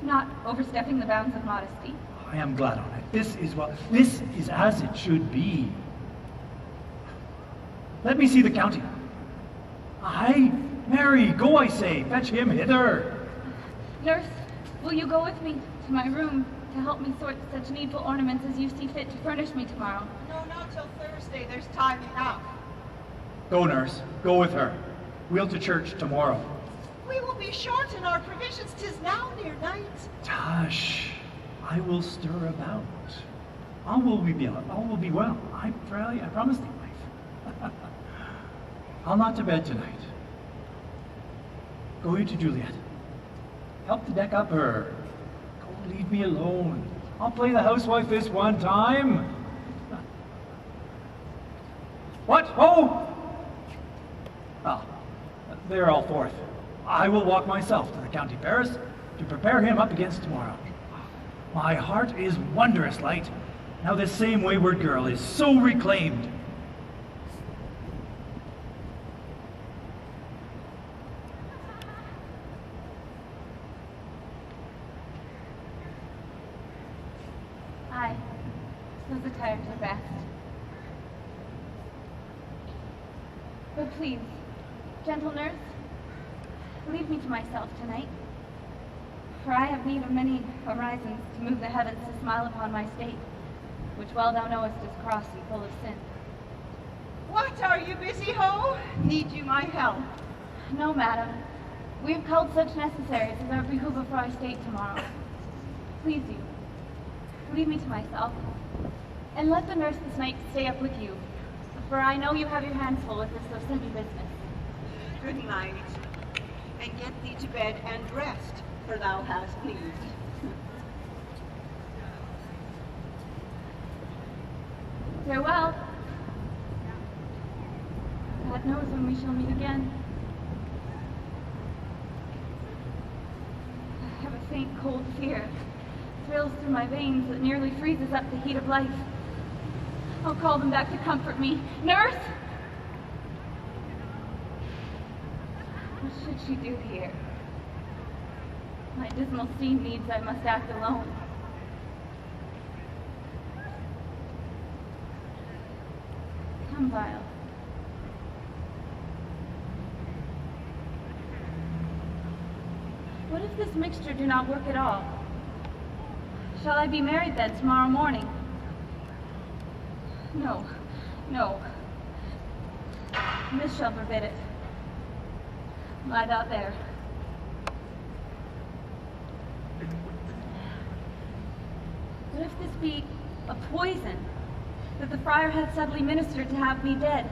not overstepping the bounds of modesty. I am glad on it. This is as it should be. Let me see the county. Aye, Mary, go, I say, fetch him hither. Nurse, will you go with me to my room to help me sort such needful ornaments as you see fit to furnish me tomorrow? No, not till Thursday. There's time enough. Go, nurse, go with her. We'll to church tomorrow. We will be short in our provisions. 'Tis now near night. Tush, I will stir about. All will be well. I promise thee, wife. I'll not to bed tonight. Go you to Juliet. Help to deck up her. Go, leave me alone. I'll play the housewife this one time. What? Oh! Ah, they're all forth. I will walk myself to the county Paris to prepare him up against tomorrow. My heart is wondrous light. Now this same wayward girl is so reclaimed. I was tired to rest. But please, gentle nurse, leave me to myself tonight, for I have need of many horizons to move the heavens to smile upon my state, which well thou knowest is cross and full of sin. What, are you busy, ho? Need you my help? No, madam. We have culled such necessaries as are behoove for our state tomorrow. Please you, leave me to myself, and let the nurse this night stay up with you, for I know you have your hands full with this so simple business. Good night, and get thee to bed and rest, for thou hast need. Farewell. God knows when we shall meet again. I have a faint cold fear. Thrills through my veins that nearly freezes up the heat of life. I'll call them back to comfort me. Nurse! What should she do here? My dismal scene needs I must act alone. Come, Vile. What if this mixture do not work at all? Shall I be married then tomorrow morning? No, no. This shall forbid it. Lie thou there. What if this be a poison that the friar hath subtly ministered to have me dead,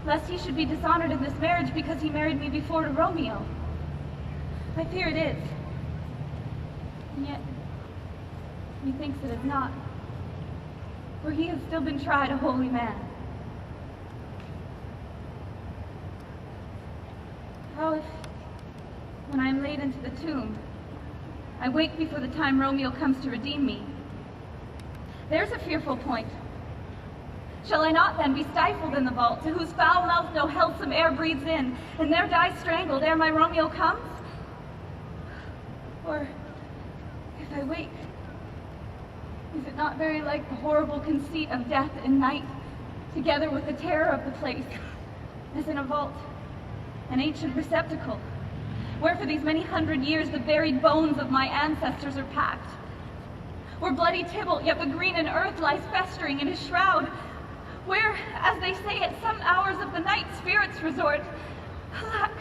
lest he should be dishonored in this marriage because he married me before to Romeo? I fear it is. And yet, methinks it is not, for he has still been tried a holy man. How if, when I am laid into the tomb, I wake before the time Romeo comes to redeem me? There's a fearful point. Shall I not then be stifled in the vault, to whose foul mouth no healthsome air breathes in, and there die strangled ere my Romeo comes? Or, if I wake, is it not very like the horrible conceit of death in night, together with the terror of the place, as in a vault, an ancient receptacle, where for these many hundred years the buried bones of my ancestors are packed, where bloody Tybalt, yet the green in earth, lies festering in his shroud, where, as they say, at some hours of the night spirits resort. Alack,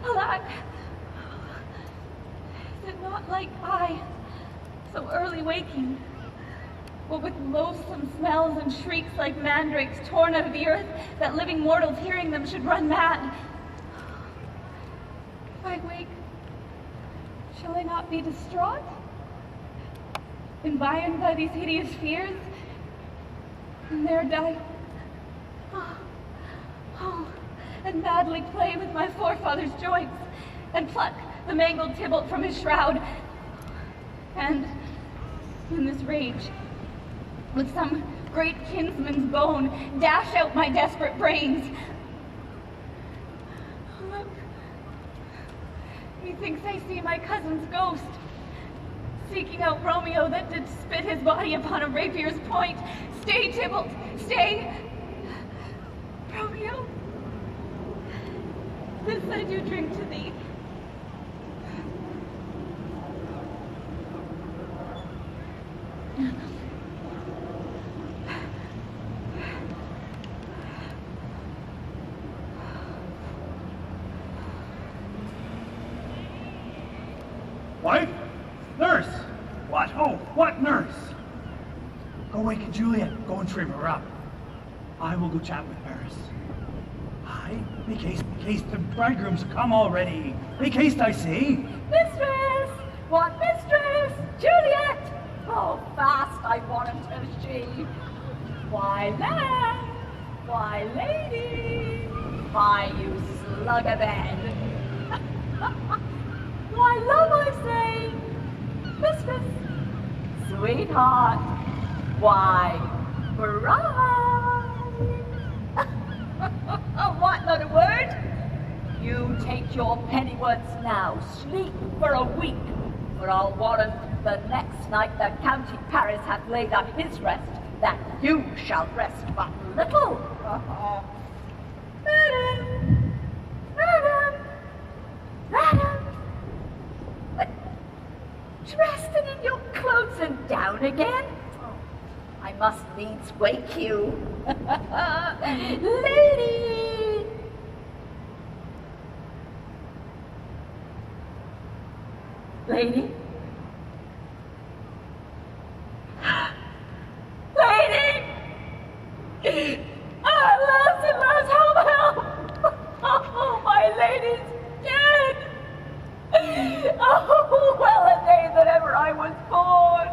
alack, is it not like I, so early waking, what with loathsome smells and shrieks like mandrakes torn out of the earth, that living mortals hearing them should run mad? If I wake, shall I not be distraught? Environed by these hideous fears? And there die, and madly play with my forefather's joints, and pluck the mangled Tybalt from his shroud, and, in this rage, with some great kinsman's bone, dash out my desperate brains. Look, methinks I see my cousin's ghost, seeking out Romeo that did spit his body upon a rapier's point. Stay, Tybalt, stay! Romeo, this I do drink to thee. Wife? Nurse! What? Oh, what nurse? Go waken Juliet. Go and trim her up. I will go chat with Paris. Aye, make haste, the bridegrooms come already. Make haste, I say. Mistress! What mistress? Juliet! Oh, fast I wanted her she. Why, lamb? Why, lady? Why, you slug a bed? Why, love, I say. Mistress, sweetheart. Why, bride? What, not a word? You take your penny words now, sleep for a week, for I'll warrant the next night the County Paris hath laid up his rest, that you shall rest but little. Madam, madam, madam, but dressed and in your clothes and down again? I must needs wake you. Lady! Lady? Lady! Alas, alas, help! Oh, my lady's dead! Oh, well a day that ever I was born!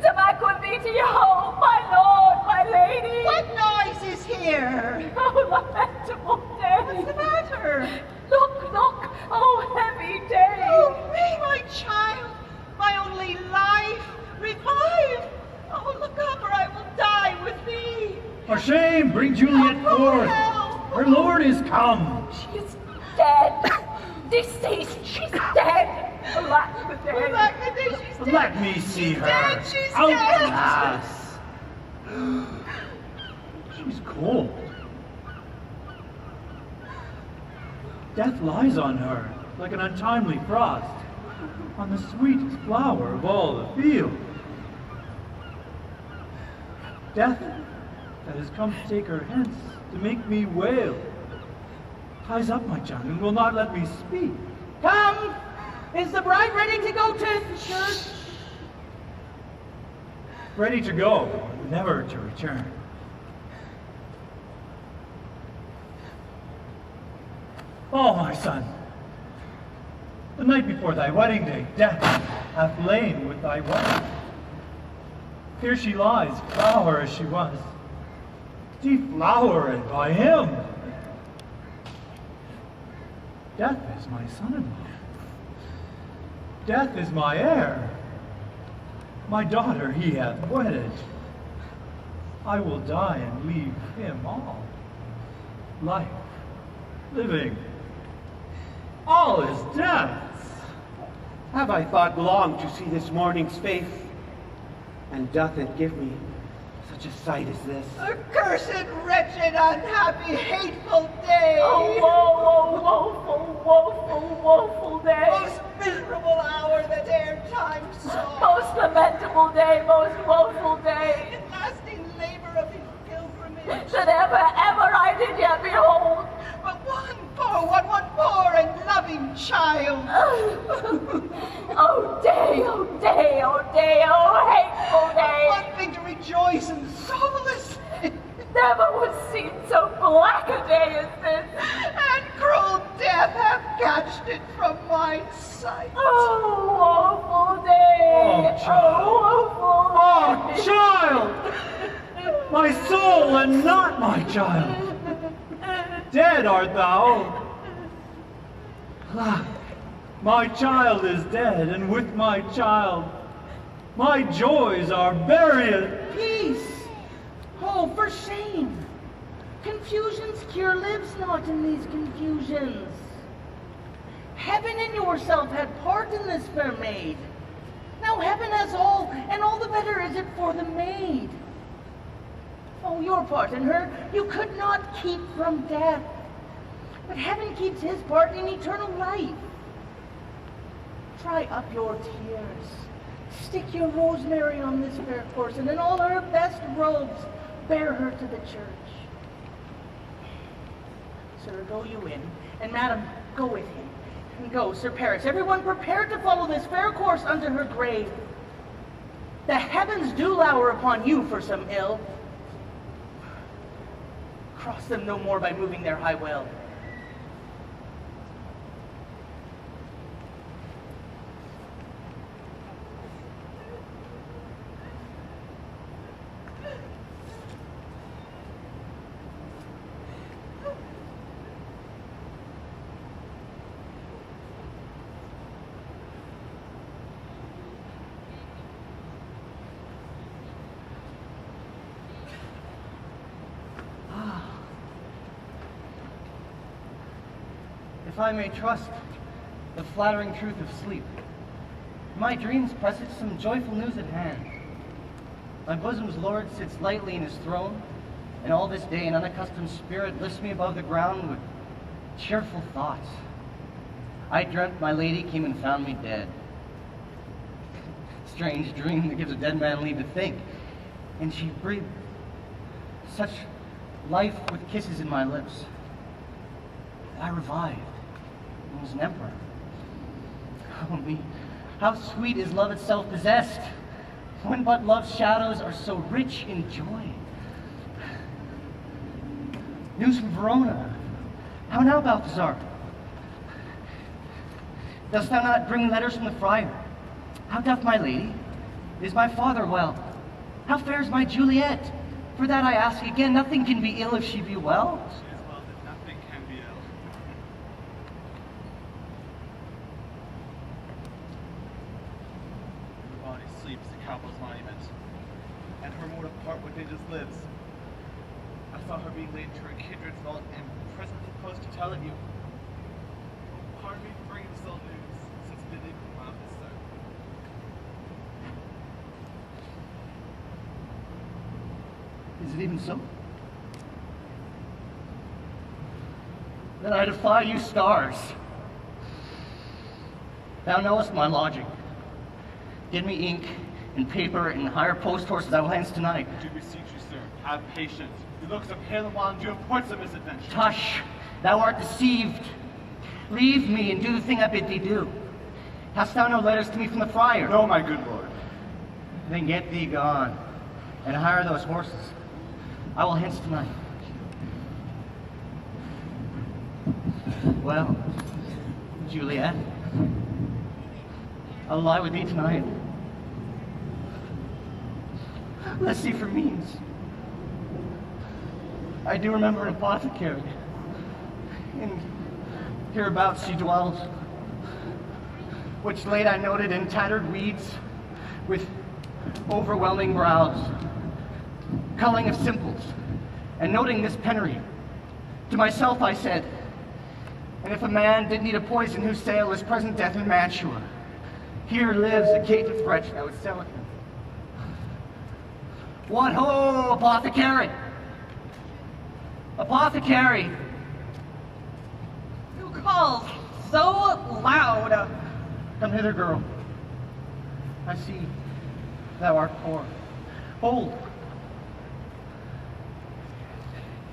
Tobacco and me to your home, my lord, my lady! What noise is here? Oh, lamentable day! What's the matter? Look, look! Oh, heavy day! Oh, me, my child, my only life, revive! Oh, look up, or I will die with thee! For shame, bring Juliet Oh, forth. help. Her lord is come. She is dead! Deceased! She's dead! Alack the day! Alack the day, she's dead! Let me see her. Dead, she's Out, dead! lass. She's cold. Death lies on her like an untimely frost, on the sweetest flower of all the field. Death that has come to take her hence, to make me wail, ties up my tongue and will not let me speak. Come! Is the bride ready to go to church? Ready to go, never to return. Oh, my son, the night before thy wedding day, death hath lain with thy wife. Here she lies, flower as she was, deflowered by him. Death is my son-in-law. Death is my heir. My daughter he hath wedded. I will die and leave him all. Life, living, all is death. Have I thought long to see this morning's face? And doth it give me such a sight as this? Accursed, wretched, unhappy, hateful day! Oh, woe, woeful, woeful day! Most miserable hour that e'er time saw! Most lamentable day, most woeful day! In lasting labor of his pilgrimage! That ever I did yet behold! But one poor and loving child! Oh day, oh day, oh day, oh hateful day! One thing to rejoice and solace! Never was seen so black a day as this! And cruel death hath catched it from my sight! Oh, woeful day! Oh, child. Oh, woeful day! child! My soul and not my child! Dead art thou! Ah, my child is dead, and with my child My joys are buried. Peace! Oh, for shame! Confusion's cure lives not in these confusions. Heaven and yourself had part in this fair maid. Now heaven has all, and all the better is it for the maid. Oh, your part in her you could not keep from death, but heaven keeps his part in eternal life. Dry up your tears, stick your rosemary on this fair course, and in all her best robes bear her to the church. Sir, go you in, and madam, go with him. And go, Sir Paris, everyone prepared to follow this fair course unto her grave. The heavens do lower upon you for some ill. Cross them no more by moving their high will. If I may trust the flattering truth of sleep, my dreams presage some joyful news at hand. My bosom's lord sits lightly in his throne, and all this day an unaccustomed spirit lifts me above the ground with cheerful thoughts. I dreamt my lady came and found me dead. Strange dream that gives a dead man leave to think. And she breathed such life with kisses in my lips. I revived and was an emperor. Oh me, how sweet is love itself possessed, when but love's shadows are so rich in joy. News from Verona. How now, Balthazar? Dost thou not bring letters from the friar? How doth my lady? Is my father well? How fares my Juliet? For that I ask again, nothing can be ill if she be well. She is well, that nothing can be ill. Her body sleeps at Cowbell's monument, and her mortal part where Dangerous lives. I saw her being laid to her kindred's vault, and presently post to tell it you. Pardon me for bringing this ill news, since it did come out this sir. Is it even so? Then I defy you, stars. Thou knowest my lodging. Give me ink and paper and hire post horses. I will hence tonight. Do beseech you, sir, have patience. The looks of pale and wan do reports of misadventure. Tush, thou art deceived. Leave me and do the thing I bid thee do. Hast thou no letters to me from the friar? No, my good lord. Then get thee gone, and hire those horses. I will hence tonight. Well, Juliet, I'll lie with thee tonight. Let's see for means. I do remember an apothecary, and hereabouts she dwells, which late I noted in tattered weeds, with overwhelming brows, culling of simples, and noting this penury. To myself I said, and if a man did need a poison whose sale is present death in Mantua, here lives a caitiff wretch that would sell it him. What ho, apothecary! Apothecary! Who calls so loud? Come hither, girl. I see thou art poor. Hold.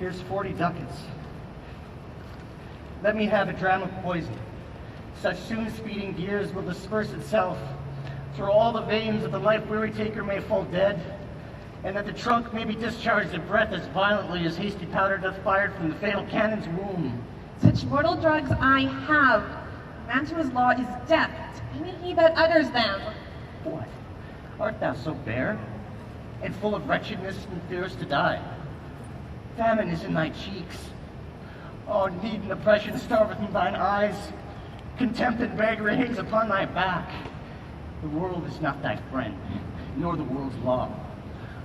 Here's 40 ducats. Let me have a dram of poison. Such soon speeding gears will disperse itself through all the veins that the life-weary taker may fall dead, and that the trunk may be discharged of breath as violently as hasty powder doth fired from the fatal cannon's womb. Such mortal drugs I have. Mantua's law is death to any he that utters them. What? Art thou so bare, and full of wretchedness and fearest to die? Famine is in thy cheeks. Oh, need and oppression starveth in thine eyes. Contempt and beggary hangs upon thy back. The world is not thy friend. nor the world's law.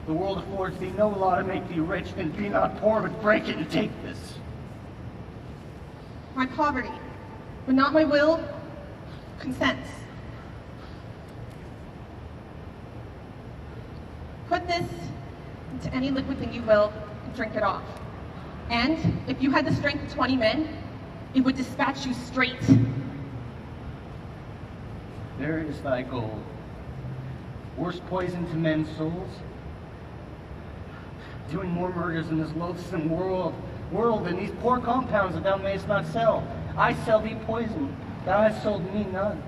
The world affords thee no law to make thee rich, then be not poor, but break it and take this. My poverty, but not my will, consents. Put this into any liquid thing you will and drink it off. And if you had the strength of 20 men, it would dispatch you straight. There is thy goal. Worst poison to men's souls. Doing more murders in this loathsome world than these poor compounds that thou mayest not sell. I sell thee poison, thou hast sold me none.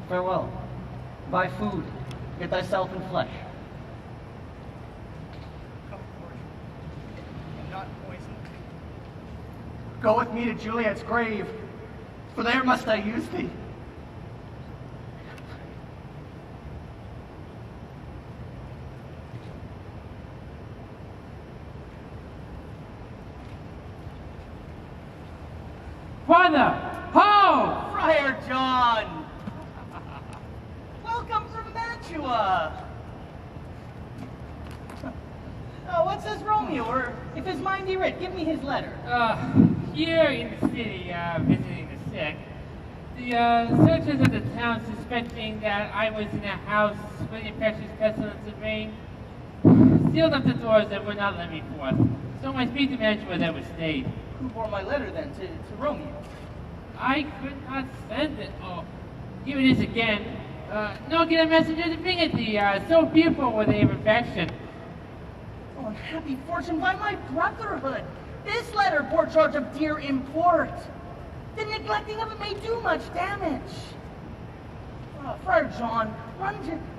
Farewell. Buy food, get thyself in flesh. Come forth. I'm not poisoned. Go with me to Juliet's grave, for there must I use thee. Father! Ho! Friar John! Welcome from Mantua! Oh, what says Romeo? Or if his mind be writ, give me his letter. Here in the city, visiting the sick, the searchers of the town suspecting that I was in a house with infectious pestilence and rain, sealed up the doors that would not let me forth. So my speech to Mantua that was stayed. Who bore my letter then to Romeo? I could not send it. Oh, here it is again. No, get a messenger to bring it thee. So beautiful were they of affection. Oh, unhappy fortune by my brotherhood! This letter bore charge of dear import. The neglecting of it may do much damage. Friar John,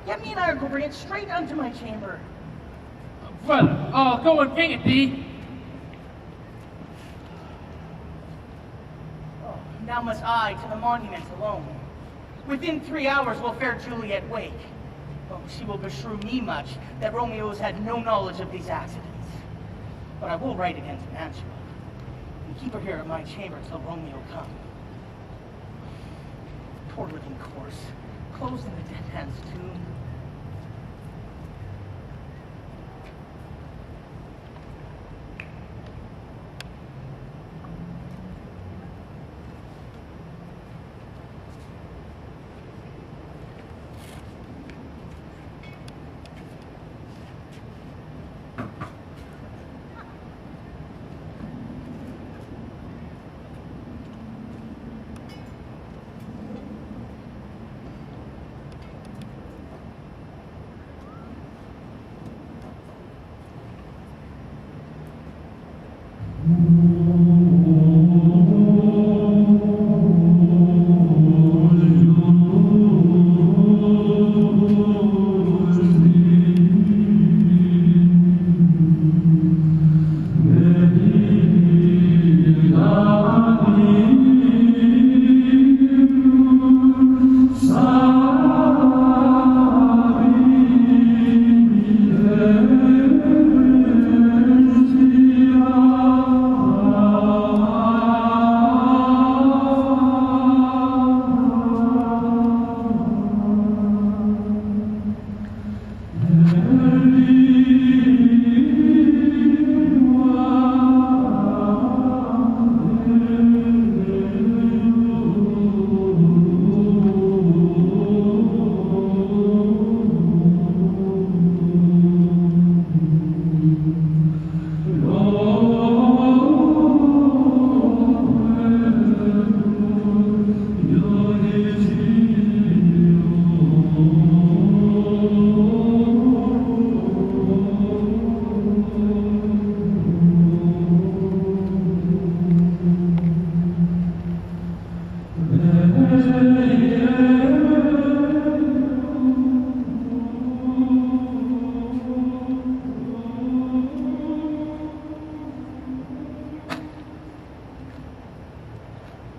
get me an article, bring it straight unto my chamber. Brother, I'll go and bring it thee. Now must I to the monument alone. Within 3 hours will fair Juliet wake. Oh, she will beshrew me much that Romeo has had no knowledge of these accidents. But I will write again to Mantua, and keep her here at my chamber till Romeo come. Poor living corse, closed in the dead man's tomb.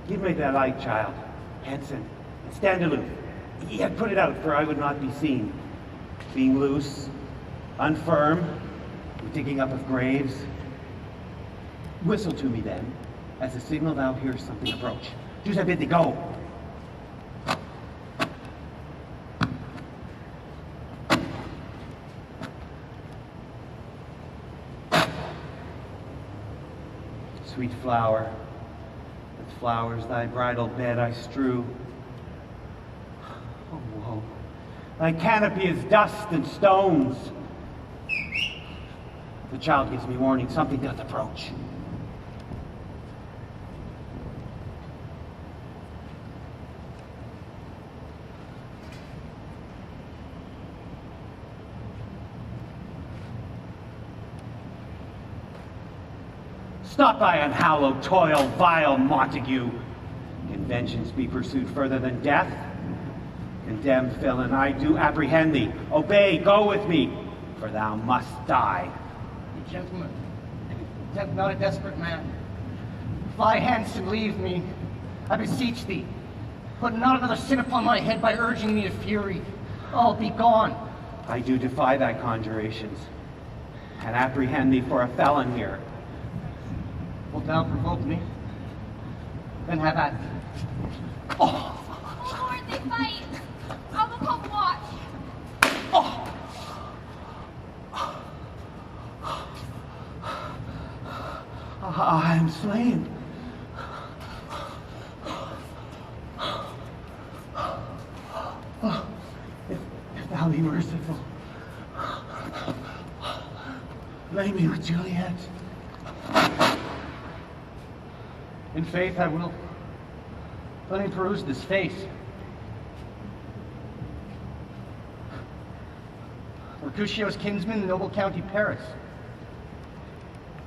Give me that light, child. Hanson, stand aloof. Yet put it out, for I would not be seen. Being loose, unfirm, digging up of graves. Whistle to me then, as a signal thou hearest something approach. Do as I bid thee go. sweet flower, with flowers thy bridal bed I strew. Oh, woe, thy canopy is dust and stones. The child gives me warning, something doth approach. Stop thy unhallowed toil, vile Montague. Can vengeance be pursued further than death? Condemned villain, I do apprehend thee. Obey, go with me, for thou must die. Gentlemen, tempt not a desperate man. Fly hence and leave me, I beseech thee. Put not another sin upon my head by urging me to fury. Oh, be gone. I do defy thy conjurations, and apprehend thee for a felon here. Wilt thou provoke me? Then have at thee. Oh Lord, they fight! I will come watch. I am slain. If thou be merciful, lay me with Juliet. In faith, I will. Let me peruse this face. Mercutio's kinsman, the noble county Paris.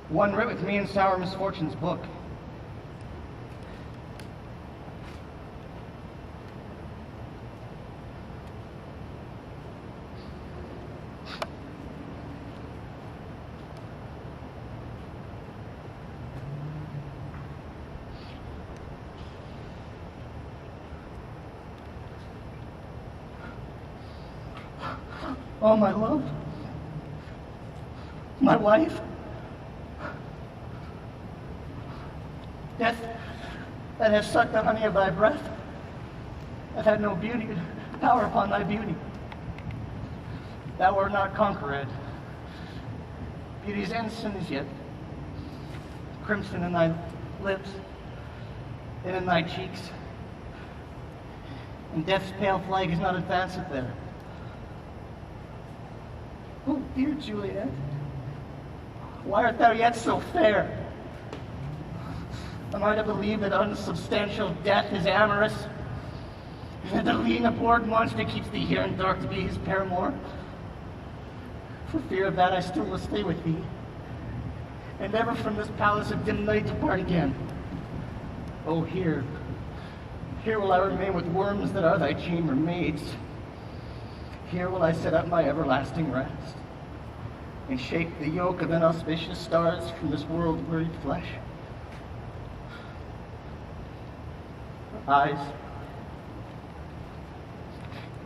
One writ with me in sour misfortune's book. Oh, my love, my wife, death that has sucked the honey of thy breath, that had no beauty, power upon thy beauty. Thou wert not conquered. Beauty's ensign is yet crimson in thy lips and in thy cheeks, and death's pale flag is not advanced there. Oh, dear Juliet, why art thou yet so fair? Am I to believe that unsubstantial death is amorous? And that the lean, abhorred monster keeps thee here in dark to be his paramour? For fear of that, I still will stay with thee, and never from this palace of dim night depart again. Oh, here will I remain with worms that are thy chambermaids. Here will I set up my everlasting rest, and shake the yoke of inauspicious stars from this world-wearied flesh. Eyes,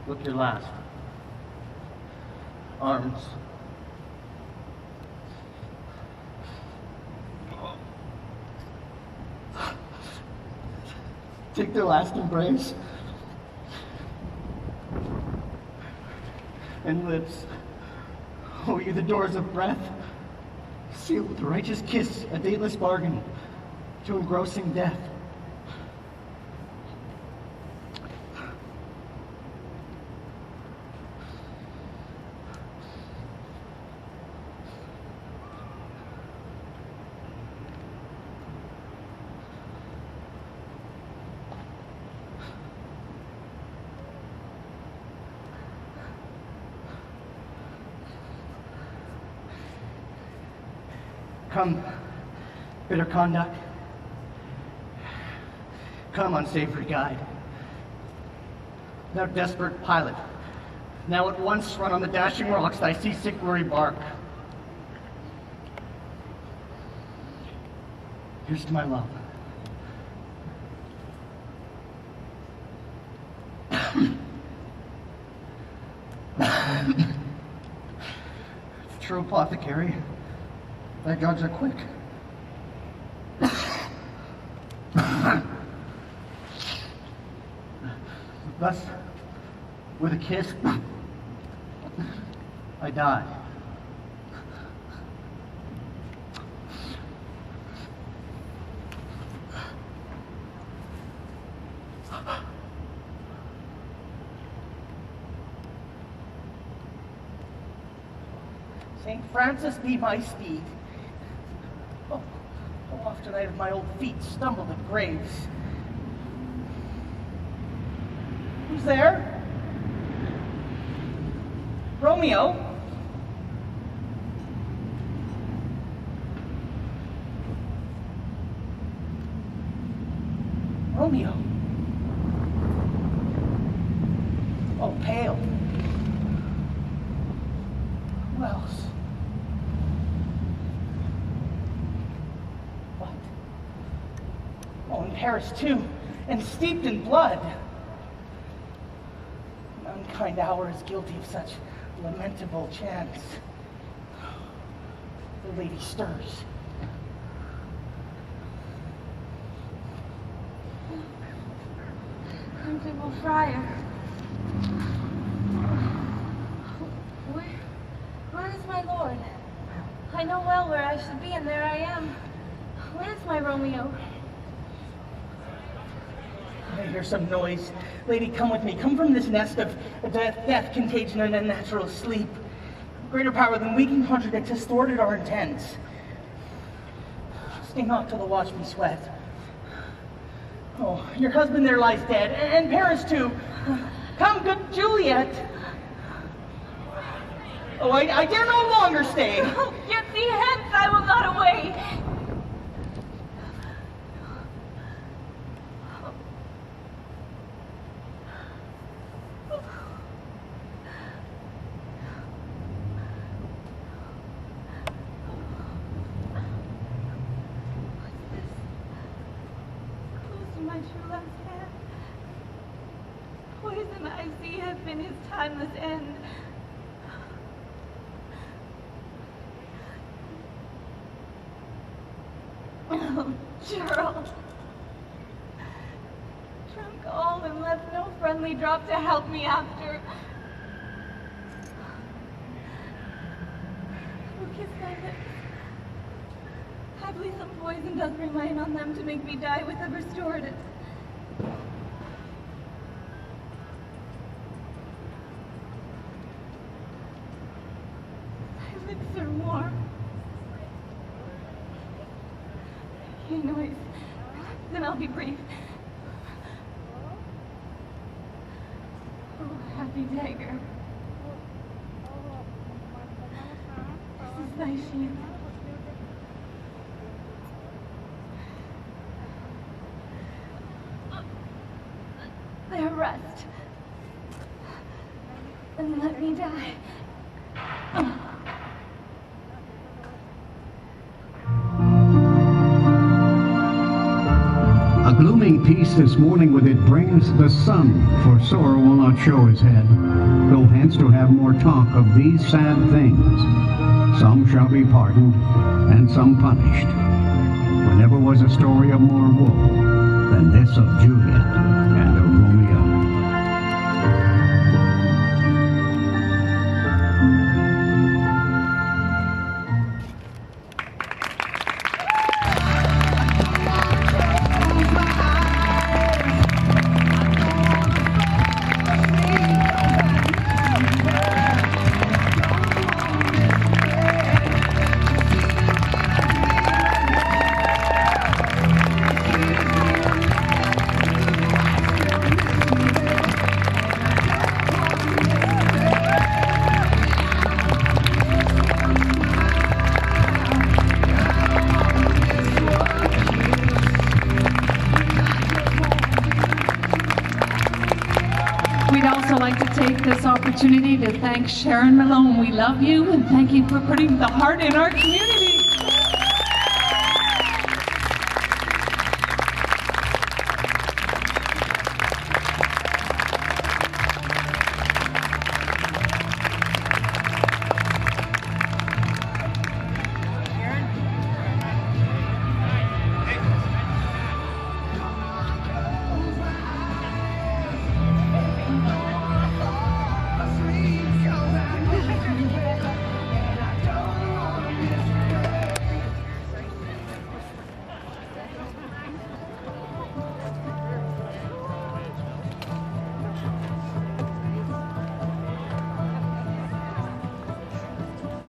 look your last. Arms, take their last embrace. And lips, oh, you the doors of breath, sealed with a righteous kiss, a dateless bargain to engrossing death. Come, bitter conduct. Come, unsavory guide. Thou desperate pilot, now at once run on the dashing rocks thy seasick weary bark. Here's to my love. True apothecary. Thy drugs are quick. Thus, with a kiss, I die. St. Francis be my steed. Oh, how often I have my old feet stumbled at graves. Who's there? Romeo? Romeo? Oh, pale. Who else? What? Oh, in Paris too, and steeped in blood. An unkind hour is guilty of such lamentable chance. The lady stirs. Comfortable friar. Where is my lord? I know well where I should be, and there I am. Where is my Romeo? I hear some noise. Lady, come with me. Come from this nest of death, contagion, and unnatural sleep. Greater power than we can contradict has thwarted our intents. Stay not till the watch be sweat. Oh, your husband there lies dead, and Paris too. Come, good Juliet. Oh, I dare no longer stay. Oh, get thee hence, I will not away. Poison I see has been his timeless end. Oh, Gerald. Drunk all and left no friendly drop to help me after. Oh, kiss my lips. Haply some poison does remain on them to make me die with ever stored it. My lips are warm. I hear noise. Then I'll be brief. Oh, happy dagger. This is thy shield. There, rest. And let me die. A glooming peace this morning with it brings the sun, for sorrow will not show his head. Go hence to have more talk of these sad things. Some shall be pardoned, and some punished. For never was a story of more woe than this of Juliet and of Romeo. We'd also like to take this opportunity to thank Sharon Malone. We love you and thank you for putting the heart in our community.